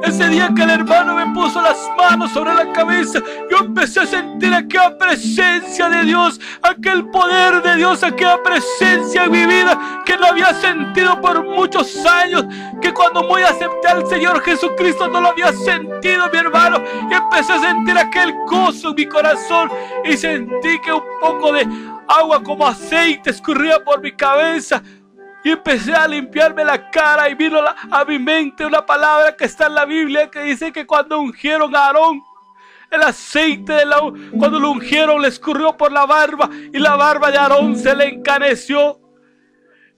Ese día que el hermano me puso las manos sobre la cabeza, yo empecé a sentir aquella presencia de Dios, aquel poder de Dios, aquella presencia en mi vida que no había sentido por muchos años, que cuando muy acepté al Señor Jesucristo no lo había sentido, mi hermano. Y empecé a sentir aquel gozo en mi corazón y sentí que un poco de agua como aceite escurría por mi cabeza. Y empecé a limpiarme la cara y vino a mi mente una palabra que está en la Biblia que dice que cuando ungieron a Aarón, el aceite cuando lo ungieron le escurrió por la barba y la barba de Aarón se le encaneció.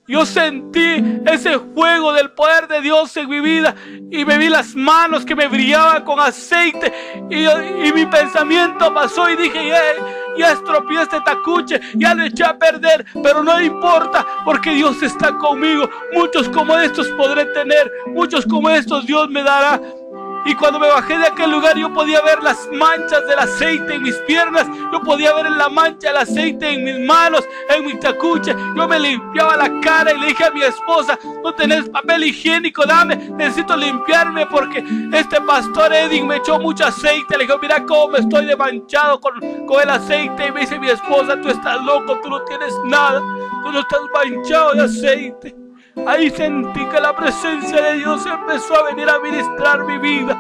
Yo sentí ese fuego del poder de Dios en mi vida y me vi las manos que me brillaban con aceite y mi pensamiento pasó y dije, ya estropeé este tacuche, ya lo eché a perder, pero no importa porque Dios está conmigo. Muchos como estos podré tener, muchos como estos Dios me dará. Y cuando me bajé de aquel lugar yo podía ver las manchas del aceite en mis piernas, yo podía ver la mancha del aceite en mis manos, en mi tacuche. Yo me limpiaba la cara y le dije a mi esposa, no tenés papel higiénico, dame, necesito limpiarme porque este pastor Edwin me echó mucho aceite. Le dije, mira cómo me estoy de manchado con el aceite. Y me dice mi esposa, tú estás loco, tú no tienes nada, tú no estás manchado de aceite. Ahí sentí que la presencia de Dios empezó a venir a ministrar mi vida.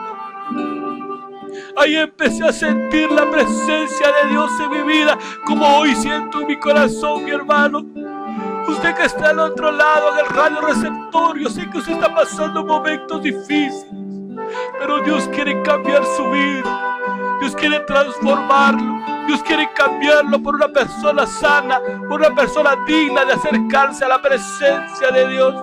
Ahí empecé a sentir la presencia de Dios en mi vida, como hoy siento en mi corazón, mi hermano. Usted que está al otro lado en el radio receptor, yo sé que usted está pasando momentos difíciles, pero Dios quiere cambiar su vida. Dios quiere transformarlo. Dios quiere cambiarlo por una persona sana, por una persona digna de acercarse a la presencia de Dios.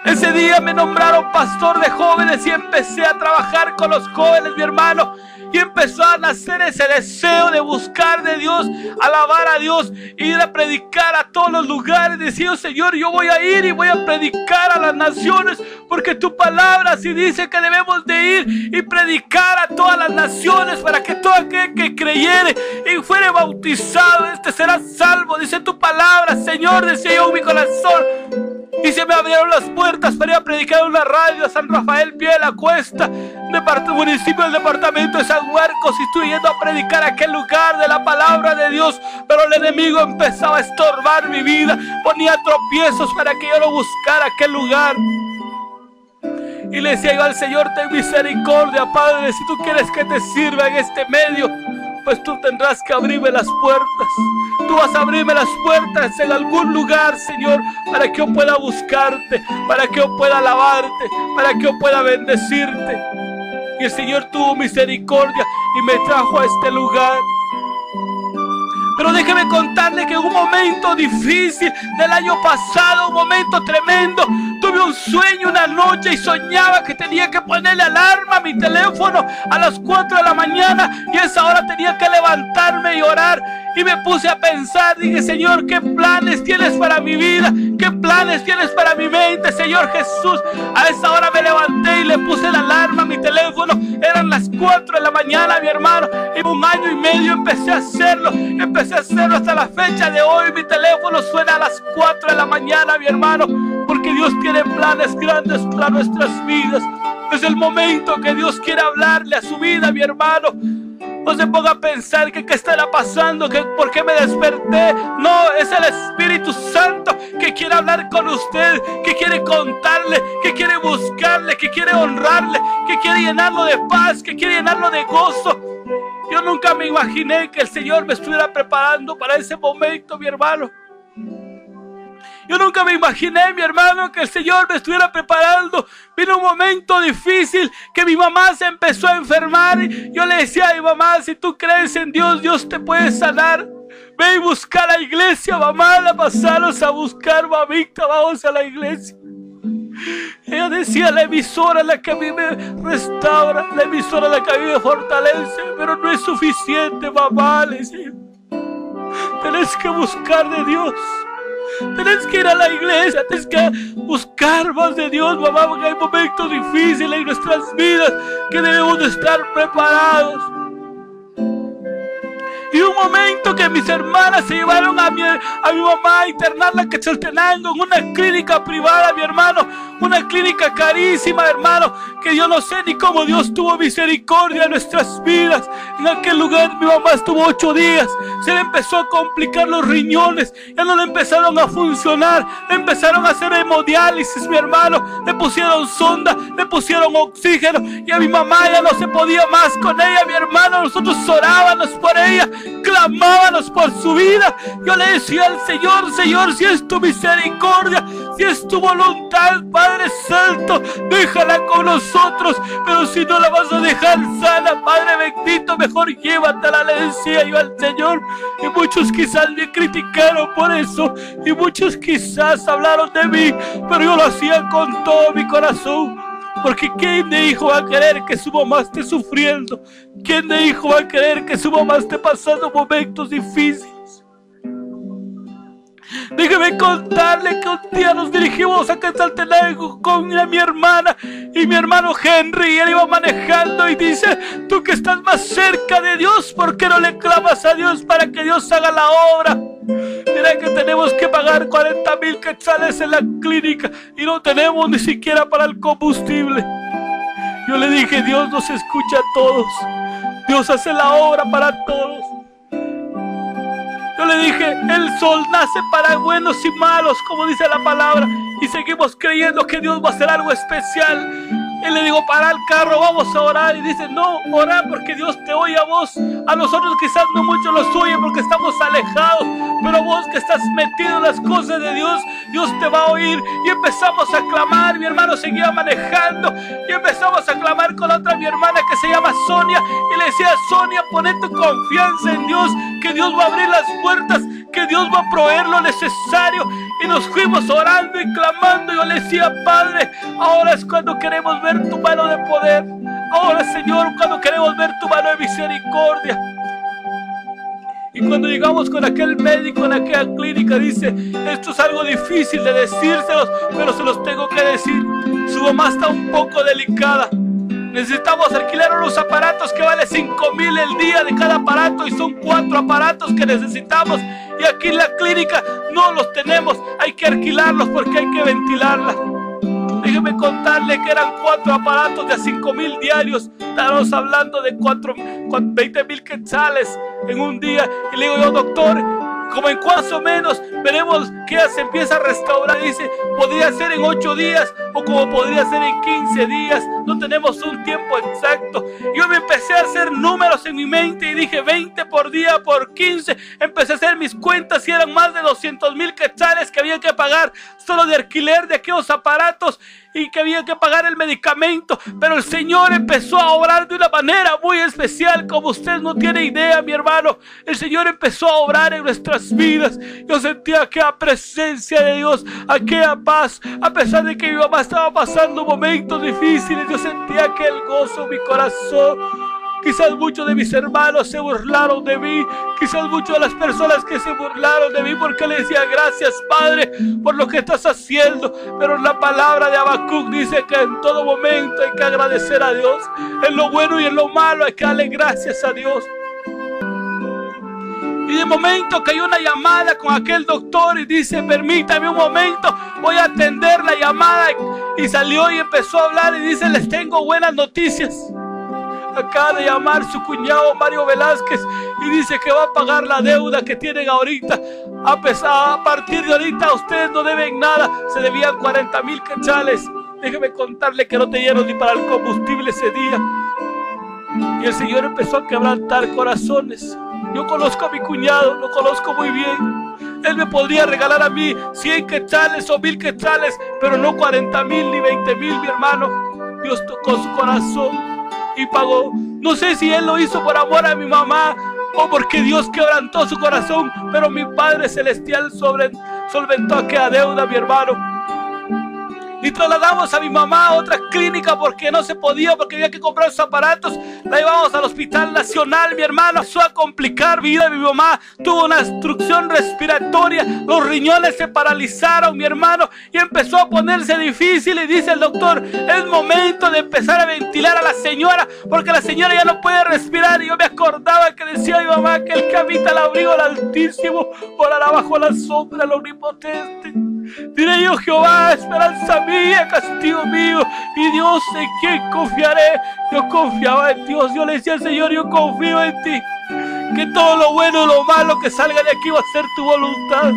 Ese día me nombraron pastor de jóvenes y empecé a trabajar con los jóvenes, mi hermano. Y empezó a nacer ese deseo de buscar de Dios, alabar a Dios, ir a predicar a todos los lugares. Decía, Señor, yo voy a ir y voy a predicar a las naciones, porque tu palabra así dice que debemos de ir y predicar a todas las naciones, para que todo aquel que creyere y fuere bautizado, este será salvo. Dice tu palabra, Señor, decía yo en mi corazón. Y se me abrieron las puertas para ir a predicar en una radio a San Rafael Pie de la Cuesta, municipio del departamento de San Marcos, y estuve yendo a predicar a aquel lugar de la palabra de Dios. Pero el enemigo empezaba a estorbar mi vida, ponía tropiezos para que yo no buscara aquel lugar. Y le decía yo al Señor, ten misericordia, Padre, si tú quieres que te sirva en este medio, pues tú tendrás que abrirme las puertas. Tú vas a abrirme las puertas en algún lugar, Señor, para que yo pueda buscarte, para que yo pueda alabarte, para que yo pueda bendecirte. Y el Señor tuvo misericordia y me trajo a este lugar. Pero déjeme contarle que en un momento difícil del año pasado, un momento tremendo, tuve un sueño una noche y soñaba que tenía que ponerle alarma a mi teléfono a las 4 de la mañana, y a esa hora tenía que levantarme y orar. Y me puse a pensar, dije, Señor, ¿qué planes tienes para mi vida? ¿Qué planes tienes para mi mente, Señor Jesús? A esa hora me levanté y le puse la alarma a mi teléfono. Eran las 4 de la mañana, mi hermano. Y 1 año y medio empecé a hacerlo. Empecé a hacerlo hasta la fecha de hoy. Mi teléfono suena a las 4 de la mañana, mi hermano. Porque Dios tiene planes grandes para nuestras vidas. Es el momento que Dios quiere hablarle a su vida, mi hermano. No se ponga a pensar que qué estará pasando, que por qué me desperté. No, es el Espíritu Santo que quiere hablar con usted, que quiere contarle, que quiere buscarle, que quiere honrarle, que quiere llenarlo de paz, que quiere llenarlo de gozo. Yo nunca me imaginé que el Señor me estuviera preparando para ese momento, mi hermano. Yo nunca me imaginé, mi hermano, que el Señor me estuviera preparando. Vino un momento difícil que mi mamá se empezó a enfermar. Y yo le decía a mi mamá, si tú crees en Dios, Dios te puede sanar. Ve y busca a la iglesia, mamá, la pasaros a buscar, mamita, vamos a la iglesia. Ella decía, la emisora es la que a mí me restaura, la emisora es la que a mí me fortalece, pero no es suficiente, mamá, le decía. Tenés que buscar de Dios. Tenés que ir a la iglesia, tenés que buscar más de Dios, mamá, porque hay momentos difíciles en nuestras vidas que debemos de estar preparados. Y un momento que mis hermanas se llevaron a mi mamá a internarla en Quetzaltenango, en una clínica privada, mi hermano, una clínica carísima, hermano, que yo no sé ni cómo Dios tuvo misericordia en nuestras vidas. En aquel lugar mi mamá estuvo 8 días, se le empezó a complicar los riñones, ya no le empezaron a funcionar, le empezaron a hacer hemodiálisis, mi hermano, le pusieron sonda, le pusieron oxígeno, y a mi mamá ya no se podía más con ella, mi hermano. Nosotros orábamos por ella, clamábamos por su vida. Yo le decía al Señor, Señor, si es tu misericordia, si es tu voluntad, Padre Santo, déjala con nosotros, pero si no la vas a dejar sana, Padre bendito, mejor llévatela, le decía yo al Señor. Y muchos quizás me criticaron por eso, y muchos quizás hablaron de mí, pero yo lo hacía con todo mi corazón. Porque ¿quién de hijo va a querer que su mamá esté sufriendo? ¿Quién de hijo va a querer que su mamá esté pasando momentos difíciles? Déjeme contarle que un día nos dirigimos a Quetzaltenango con mi hermana y mi hermano Henry, y él iba manejando y dice, tú que estás más cerca de Dios, ¿por qué no le clamas a Dios para que Dios haga la obra? Mira que tenemos que pagar 40,000 quetzales en la clínica y no tenemos ni siquiera para el combustible. Yo le dije, Dios nos escucha a todos, Dios hace la obra para todos. Yo le dije, el sol nace para buenos y malos, como dice la palabra, y seguimos creyendo que Dios va a hacer algo especial. Y le digo, para el carro, vamos a orar. Y dice, no, ora porque Dios te oye a vos. A nosotros quizás no mucho nos oye porque estamos alejados, pero vos que estás metido en las cosas de Dios, Dios te va a oír. Y empezamos a clamar, mi hermano seguía manejando, y empezamos a clamar con otra mi hermana que se llama Sonia, y le decía, Sonia, poné tu confianza en Dios, que Dios va a abrir las puertas, que Dios va a proveer lo necesario. Y nos fuimos orando y clamando. Yo le decía, Padre, ahora es cuando queremos ver tu mano de poder. Ahora, Señor, cuando queremos ver tu mano de misericordia. Y cuando llegamos con aquel médico en aquella clínica, dice, esto es algo difícil de decírselos, pero se los tengo que decir. Su mamá está un poco delicada. Necesitamos alquilar unos aparatos que vale 5,000 el día de cada aparato, y son 4 aparatos que necesitamos, y aquí en la clínica no los tenemos, hay que alquilarlos porque hay que ventilarla. Déjeme contarle que eran 4 aparatos de a 5,000 diarios. Estábamos hablando de 20,000 quetzales en un día. Y le digo yo, doctor, como en más o menos veremos que ya se empieza a restaurar. Dice, podría ser en 8 días o como podría ser en 15 días. No tenemos un tiempo exacto. Yo me empecé a hacer números en mi mente y dije 20 por día por 15. Empecé a hacer mis cuentas y eran más de 200,000 quetzales que había que pagar solo de alquiler de aquellos aparatos, y que había que pagar el medicamento. Pero el Señor empezó a obrar de una manera muy especial, como usted no tiene idea, mi hermano. El Señor empezó a obrar en nuestras vidas. Yo sentía aquella presencia de Dios, aquella paz. A pesar de que mi mamá estaba pasando momentos difíciles, yo sentía aquel gozo en mi corazón. Quizás muchos de mis hermanos se burlaron de mí. Quizás muchas de las personas que se burlaron de mí porque le decía, gracias, Padre, por lo que estás haciendo. Pero la palabra de Habacuc dice que en todo momento hay que agradecer a Dios. En lo bueno y en lo malo hay que darle gracias a Dios. Y de momento cayó una llamada con aquel doctor y dice, permítame un momento, voy a atender la llamada. Y salió y empezó a hablar y dice, les tengo buenas noticias. Acaba de llamar su cuñado Mario Velázquez y dice que va a pagar la deuda que tienen ahorita. A partir de ahorita ustedes no deben nada. Se debían 40,000 quetzales. Déjeme contarle que no tenían ni para el combustible ese día. Y el Señor empezó a quebrantar corazones. Yo conozco a mi cuñado, lo conozco muy bien. Él me podría regalar a mí 100 quetzales o 1,000 quetzales, pero no 40,000 ni 20,000, mi hermano. Dios tocó su corazón y pagó. No sé si él lo hizo por amor a mi mamá, o porque Dios quebrantó su corazón, pero mi Padre Celestial solventó aquella deuda, mi hermano. Y trasladamos a mi mamá a otra clínica porque no se podía, porque había que comprar sus aparatos. La llevamos al Hospital Nacional, mi hermano. Empezó a complicar vida de mi mamá. Tuvo una obstrucción respiratoria. Los riñones se paralizaron, mi hermano. Y empezó a ponerse difícil. Y dice el doctor, es momento de empezar a ventilar a la señora, porque la señora ya no puede respirar. Y yo me acordaba que decía mi mamá que el que habita el abrigo del Altísimo morará bajo la sombra del Omnipotente. Diré yo, Jehová, esperanza mía, castigo mío, y Dios, ¿en quién confiaré? Yo confiaba en Dios. Yo le decía al Señor, yo confío en ti, que todo lo bueno y lo malo que salga de aquí va a ser tu voluntad,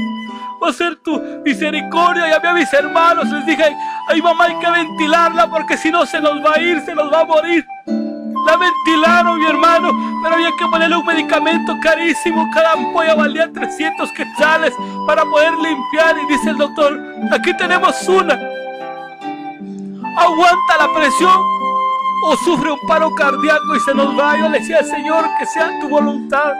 va a ser tu misericordia. Llamé a mis hermanos, les dije, ay mamá, hay que ventilarla porque si no se nos va a ir, se nos va a morir. La ventilaron, mi hermano, pero había que ponerle un medicamento carísimo. Cada ampolla valía 300 quetzales para poder limpiar. Y dice el doctor, aquí tenemos una. Aguanta la presión o sufre un paro cardíaco y se nos va. Yo le decía al Señor, que sea tu voluntad.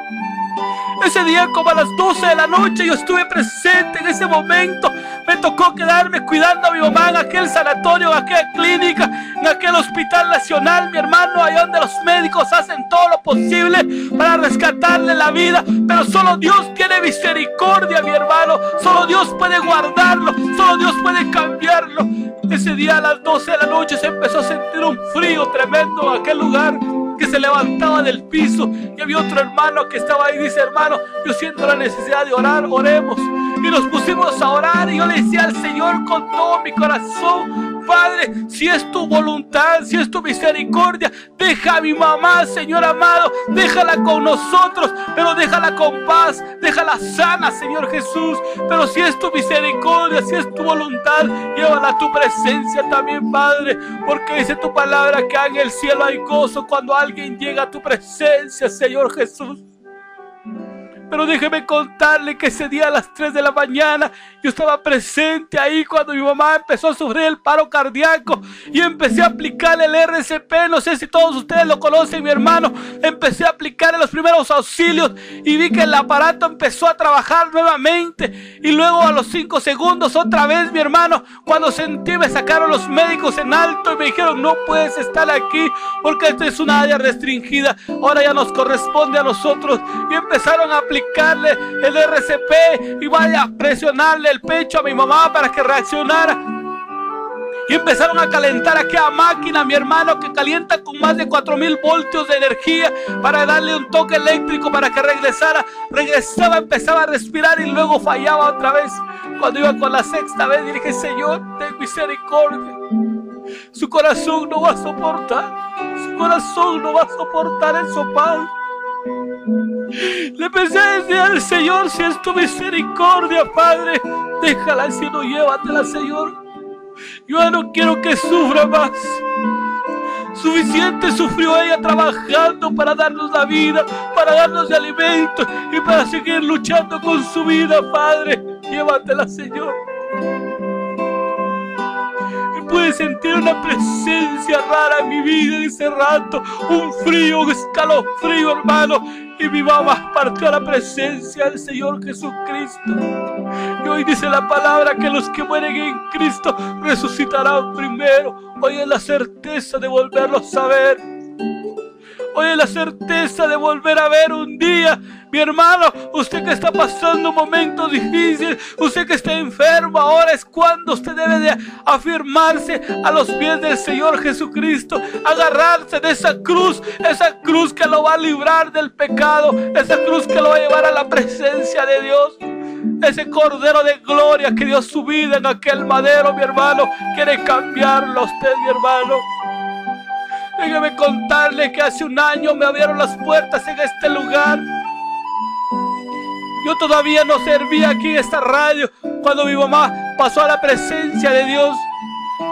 Ese día, como a las 12 de la noche, yo estuve presente en ese momento. Me tocó quedarme cuidando a mi mamá en aquel sanatorio, en aquella clínica, en aquel Hospital Nacional, mi hermano, allá donde los médicos hacen todo lo posible para rescatarle la vida. Pero solo Dios tiene misericordia, mi hermano. Solo Dios puede guardarlo, solo Dios puede cambiarlo. Ese día a las 12 de la noche se empezó a sentir un frío tremendo en aquel lugar, que se levantaba del piso, y había otro hermano que estaba ahí. Dice, hermano, yo siento la necesidad de orar, oremos. Y nos pusimos a orar, y yo le decía al Señor con todo mi corazón, Padre, si es tu voluntad, si es tu misericordia, deja a mi mamá, Señor amado, déjala con nosotros, pero déjala con paz, déjala sana, Señor Jesús. Pero si es tu misericordia, si es tu voluntad, llévala a tu presencia también, Padre, porque dice tu palabra que en el cielo hay gozo cuando alguien llega a tu presencia, Señor Jesús. Pero déjeme contarle que ese día a las 3 de la mañana yo estaba presente ahí cuando mi mamá empezó a sufrir el paro cardíaco y empecé a aplicarle el RCP. No sé si todos ustedes lo conocen, mi hermano. Empecé a aplicarle los primeros auxilios y vi que el aparato empezó a trabajar nuevamente. Y luego a los 5 segundos otra vez, mi hermano, cuando sentí, me sacaron los médicos en alto y me dijeron, no puedes estar aquí porque esta es una área restringida. Ahora ya nos corresponde a nosotros. Y empezaron a aplicarle el RCP y vaya a presionarle el pecho a mi mamá para que reaccionara. Y empezaron a calentar aquella máquina, mi hermano, que calienta con más de 4000 voltios de energía, para darle un toque eléctrico para que regresara. Regresaba, empezaba a respirar y luego fallaba otra vez. Cuando iba con la sexta vez, dije, Señor, ten misericordia. Su corazón no va a soportar. Su corazón no va a soportar el sopado. Le empecé a decir al Señor, si es tu misericordia, Padre, déjala, si no, llévatela, Señor. Yo ya no quiero que sufra más. Suficiente sufrió ella trabajando para darnos la vida, para darnos de alimento y para seguir luchando con su vida, Padre. Llévatela, Señor. Y pude sentir una presencia rara en mi vida en ese rato, un frío, un escalofrío, hermano. Y mi mamá partió a la presencia del Señor Jesucristo. Y hoy dice la palabra que los que mueren en Cristo resucitarán primero. Hoy es la certeza de volverlos a ver. Hoy es la certeza de volver a ver un día. Mi hermano, usted que está pasando momentos difíciles, usted que está enfermo, ahora es cuando usted debe de afirmarse a los pies del Señor Jesucristo, agarrarse de esa cruz que lo va a librar del pecado, esa cruz que lo va a llevar a la presencia de Dios. Ese Cordero de gloria que dio su vida en aquel madero, mi hermano, quiere cambiarlo a usted, mi hermano. Déjeme contarle que hace un año me abrieron las puertas en este lugar. Yo todavía no servía aquí en esta radio cuando mi mamá pasó a la presencia de Dios.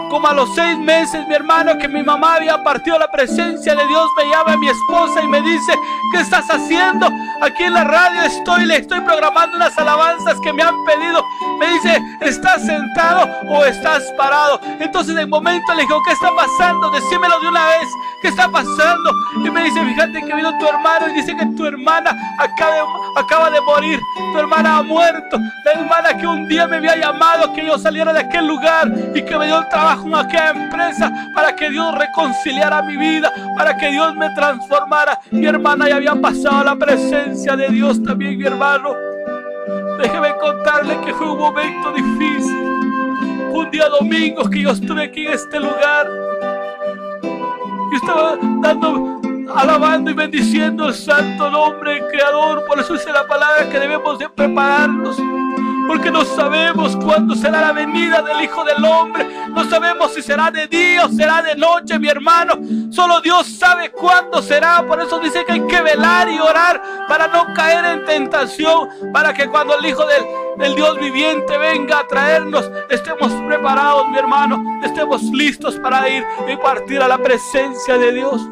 Como a los 6 meses, mi hermano, que mi mamá había partido la presencia de Dios, me llama mi esposa y me dice: ¿qué estás haciendo? Aquí en la radio le estoy programando unas alabanzas que me han pedido. Me dice: ¿estás sentado o estás parado? Entonces en el momento le digo: ¿qué está pasando? Decímelo de una vez, ¿qué está pasando? Y me dice: fíjate que vino tu hermano y dice que tu hermana acaba de morir. Tu hermana ha muerto. La hermana que un día me había llamado que yo saliera de aquel lugar y que me dio el trabajo en aquella empresa para que Dios reconciliara mi vida, para que Dios me transformara. Mi hermana ya había pasado a la presencia de Dios también, mi hermano. Déjeme contarle que fue un momento difícil. Fue un día domingo que yo estuve aquí en este lugar. Yo estaba alabando y bendiciendo el santo nombre del Creador. Por eso dice la palabra que debemos de prepararnos, porque no sabemos cuándo será la venida del Hijo del Hombre. No sabemos si será de día o será de noche, mi hermano. Solo Dios sabe cuándo será. Por eso dice que hay que velar y orar para no caer en tentación, para que cuando el Hijo del Dios viviente venga a traernos, estemos preparados, mi hermano, estemos listos para ir y partir a la presencia de Dios.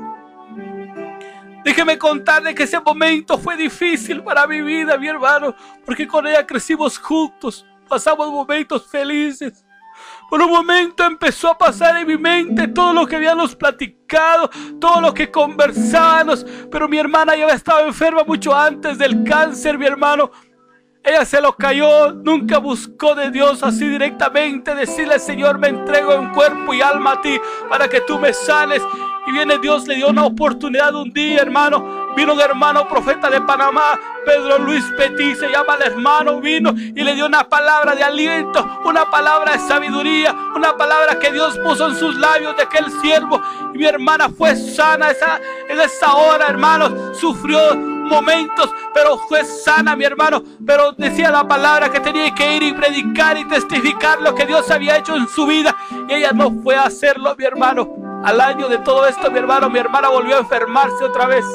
Déjeme contarle que ese momento fue difícil para mi vida, mi hermano, porque con ella crecimos juntos, pasamos momentos felices. Por un momento empezó a pasar en mi mente todo lo que habíamos platicado, todo lo que conversábamos, pero mi hermana ya había estado enferma mucho antes del cáncer, mi hermano. Ella se lo cayó, nunca buscó de Dios así directamente, decirle: Señor, me entrego en cuerpo y alma a ti para que tú me sanes. Y viene Dios, le dio una oportunidad un día, hermano. Vino un hermano profeta de Panamá, Pedro Luis Petit, se llama el hermano. Vino y le dio una palabra de aliento, una palabra de sabiduría, una palabra que Dios puso en sus labios de aquel siervo. Y mi hermana fue sana en esa hora, hermanos. Sufrió momentos, pero fue sana, mi hermano. Pero decía la palabra que tenía que ir y predicar y testificar lo que Dios había hecho en su vida. Y ella no fue a hacerlo, mi hermano. Al año de todo esto, mi hermana volvió a enfermarse otra vez.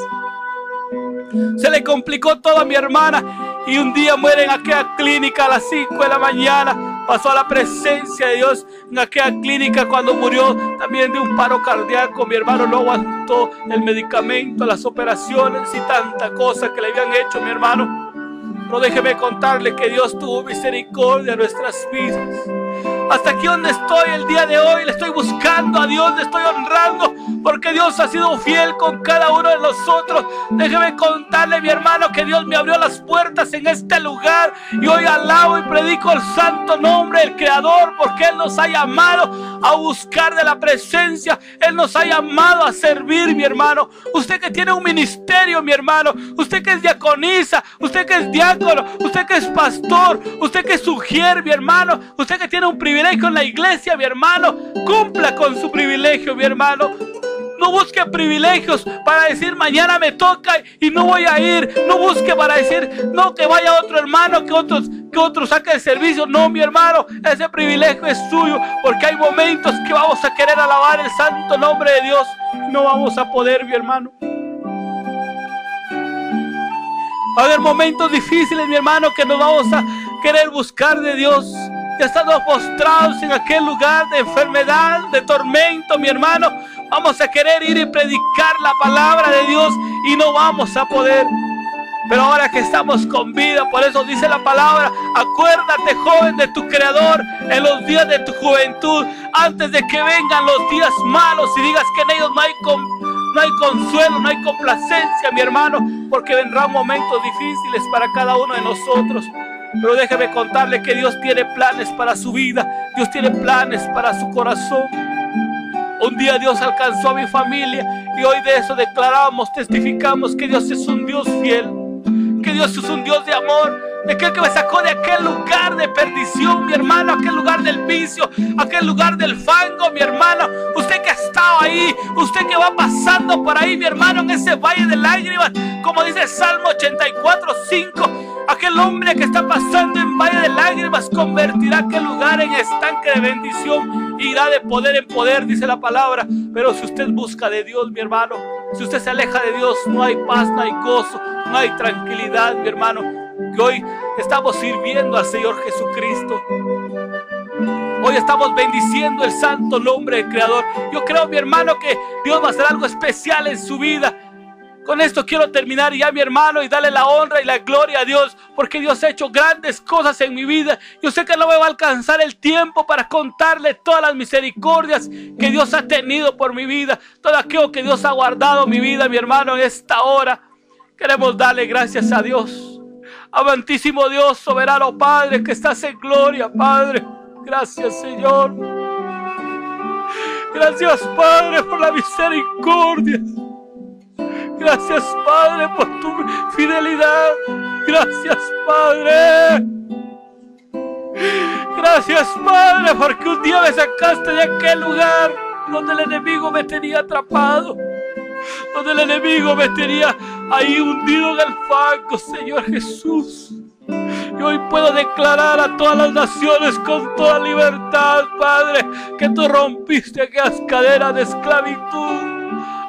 Se le complicó todo a mi hermana y un día muere en aquella clínica a las 5 de la mañana. Pasó a la presencia de Dios en aquella clínica cuando murió también de un paro cardíaco. Mi hermano no aguantó el medicamento, las operaciones y tanta cosa que le habían hecho, mi hermano. Pero déjeme contarle que Dios tuvo misericordia en nuestras vidas. Hasta aquí donde estoy el día de hoy, le estoy buscando a Dios, le estoy honrando, porque Dios ha sido fiel con cada uno de nosotros. Déjeme contarle, mi hermano, que Dios me abrió las puertas en este lugar y hoy alabo y predico el santo nombre del Creador, porque Él nos ha llamado a buscar de la presencia. Él nos ha llamado a servir, mi hermano. Usted que tiene un ministerio, mi hermano, usted que es diaconisa, usted que es diácono, usted que es pastor, usted que es sugiere, mi hermano, usted que tiene un privilegio en la iglesia, mi hermano, cumpla con su privilegio, mi hermano. No busque privilegios para decir mañana me toca y no voy a ir. No busque para decir no, que vaya otro hermano, que otro saque el servicio. No, mi hermano, ese privilegio es suyo, porque hay momentos que vamos a querer alabar el santo nombre de Dios y no vamos a poder, mi hermano. Va a haber momentos difíciles, mi hermano, que nos vamos a querer buscar de Dios. Ya estamos postrados en aquel lugar de enfermedad, de tormento, mi hermano. Vamos a querer ir y predicar la palabra de Dios y no vamos a poder. Pero ahora que estamos con vida, por eso dice la palabra: acuérdate, joven, de tu Creador en los días de tu juventud, antes de que vengan los días malos y digas que en ellos no hay consuelo, no hay complacencia, mi hermano, porque vendrán momentos difíciles para cada uno de nosotros. Pero déjeme contarle que Dios tiene planes para su vida. Dios tiene planes para su corazón. Un día Dios alcanzó a mi familia y hoy de eso declaramos, testificamos que Dios es un Dios fiel, que Dios es un Dios de amor, de aquel que me sacó de aquel lugar de perdición, mi hermano, aquel lugar del vicio, aquel lugar del fango, mi hermano. Usted que ha estado ahí, usted que va pasando por ahí, mi hermano, en ese valle de lágrimas, como dice Salmo 84:5. Aquel hombre que está pasando en valle de lágrimas convertirá aquel lugar en estanque de bendición, irá de poder en poder, dice la palabra. Pero si usted busca de Dios, mi hermano, si usted se aleja de Dios, no hay paz, no hay gozo, no hay tranquilidad, mi hermano. Que hoy estamos sirviendo al Señor Jesucristo. Hoy estamos bendiciendo el santo nombre del Creador. Yo creo, mi hermano, que Dios va a hacer algo especial en su vida. Con esto quiero terminar ya, mi hermano, y darle la honra y la gloria a Dios, porque Dios ha hecho grandes cosas en mi vida. Yo sé que no me va a alcanzar el tiempo para contarle todas las misericordias que Dios ha tenido por mi vida, todo aquello que Dios ha guardado mi vida, mi hermano, en esta hora. Queremos darle gracias a Dios. Amantísimo Dios, soberano Padre, que estás en gloria, Padre. Gracias, Señor. Gracias, Padre, por la misericordia. Gracias, Padre, por tu fidelidad. Gracias, Padre. Gracias, Padre, porque un día me sacaste de aquel lugar donde el enemigo me tenía atrapado, donde el enemigo me tenía ahí hundido en el fango, Señor Jesús. Y hoy puedo declarar a todas las naciones con toda libertad, Padre, que tú rompiste aquellas cadenas de esclavitud,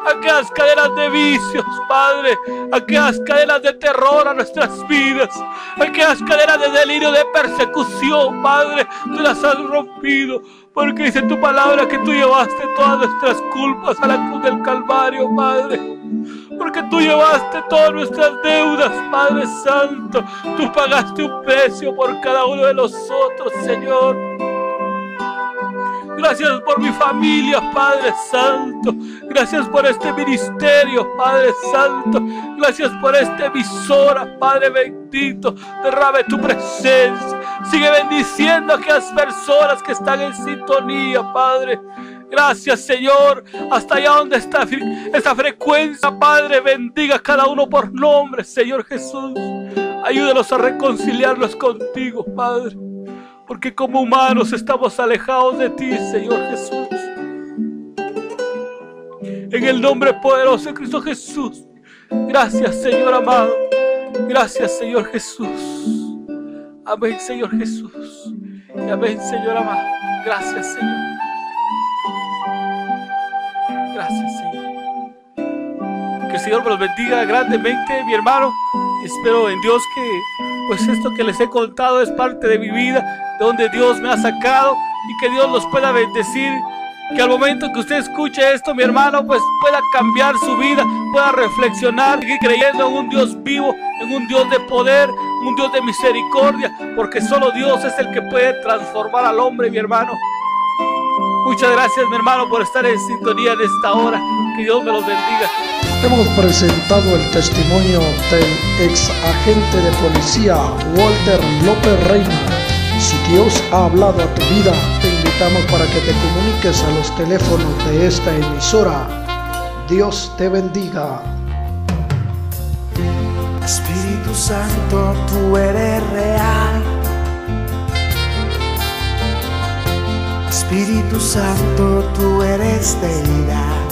aquellas cadenas de vicios, Padre, aquellas cadenas de terror a nuestras vidas, aquellas cadenas de delirio, de persecución, Padre, tú las has rompido, porque dice tu palabra que tú llevaste todas nuestras culpas a la cruz del Calvario, Padre, porque tú llevaste todas nuestras deudas, Padre Santo, tú pagaste un precio por cada uno de nosotros, Señor. Gracias por mi familia, Padre Santo. Gracias por este ministerio, Padre Santo. Gracias por esta emisora, Padre bendito. Derrame tu presencia. Sigue bendiciendo a aquellas personas que están en sintonía, Padre. Gracias, Señor. Hasta allá donde está esta frecuencia, Padre, bendiga a cada uno por nombre, Señor Jesús. Ayúdanos a reconciliarnos contigo, Padre, porque como humanos estamos alejados de ti, Señor Jesús. En el nombre poderoso de Cristo Jesús. Gracias, Señor amado. Gracias, Señor Jesús. Amén, Señor Jesús. Y amén, Señor amado. Gracias, Señor. Gracias, Señor. Que el Señor me los bendiga grandemente, mi hermano. Espero en Dios que pues esto que les he contado es parte de mi vida, de donde Dios me ha sacado, y que Dios los pueda bendecir, que al momento que usted escuche esto, mi hermano, pues pueda cambiar su vida, pueda reflexionar, seguir creyendo en un Dios vivo, en un Dios de poder, un Dios de misericordia, porque solo Dios es el que puede transformar al hombre, mi hermano. Muchas gracias, mi hermano, por estar en sintonía en esta hora. Que Dios me los bendiga. Hemos presentado el testimonio del ex agente de policía Walter López Reina. Si Dios ha hablado a tu vida, te invitamos para que te comuniques a los teléfonos de esta emisora. Dios te bendiga. Espíritu Santo, tú eres real. Espíritu Santo, tú eres deidad.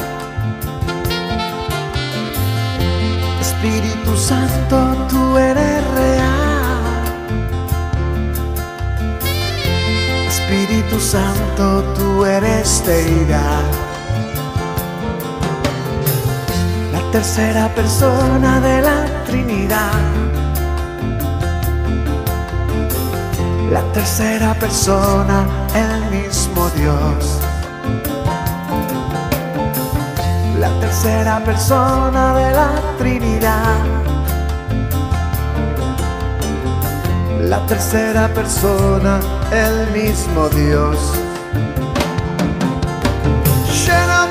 Espíritu Santo, tú eres real. Espíritu Santo, tú eres deidad. La tercera persona de la Trinidad. La tercera persona, el mismo Dios. La tercera persona de la Trinidad. La tercera persona, el mismo Dios. Llena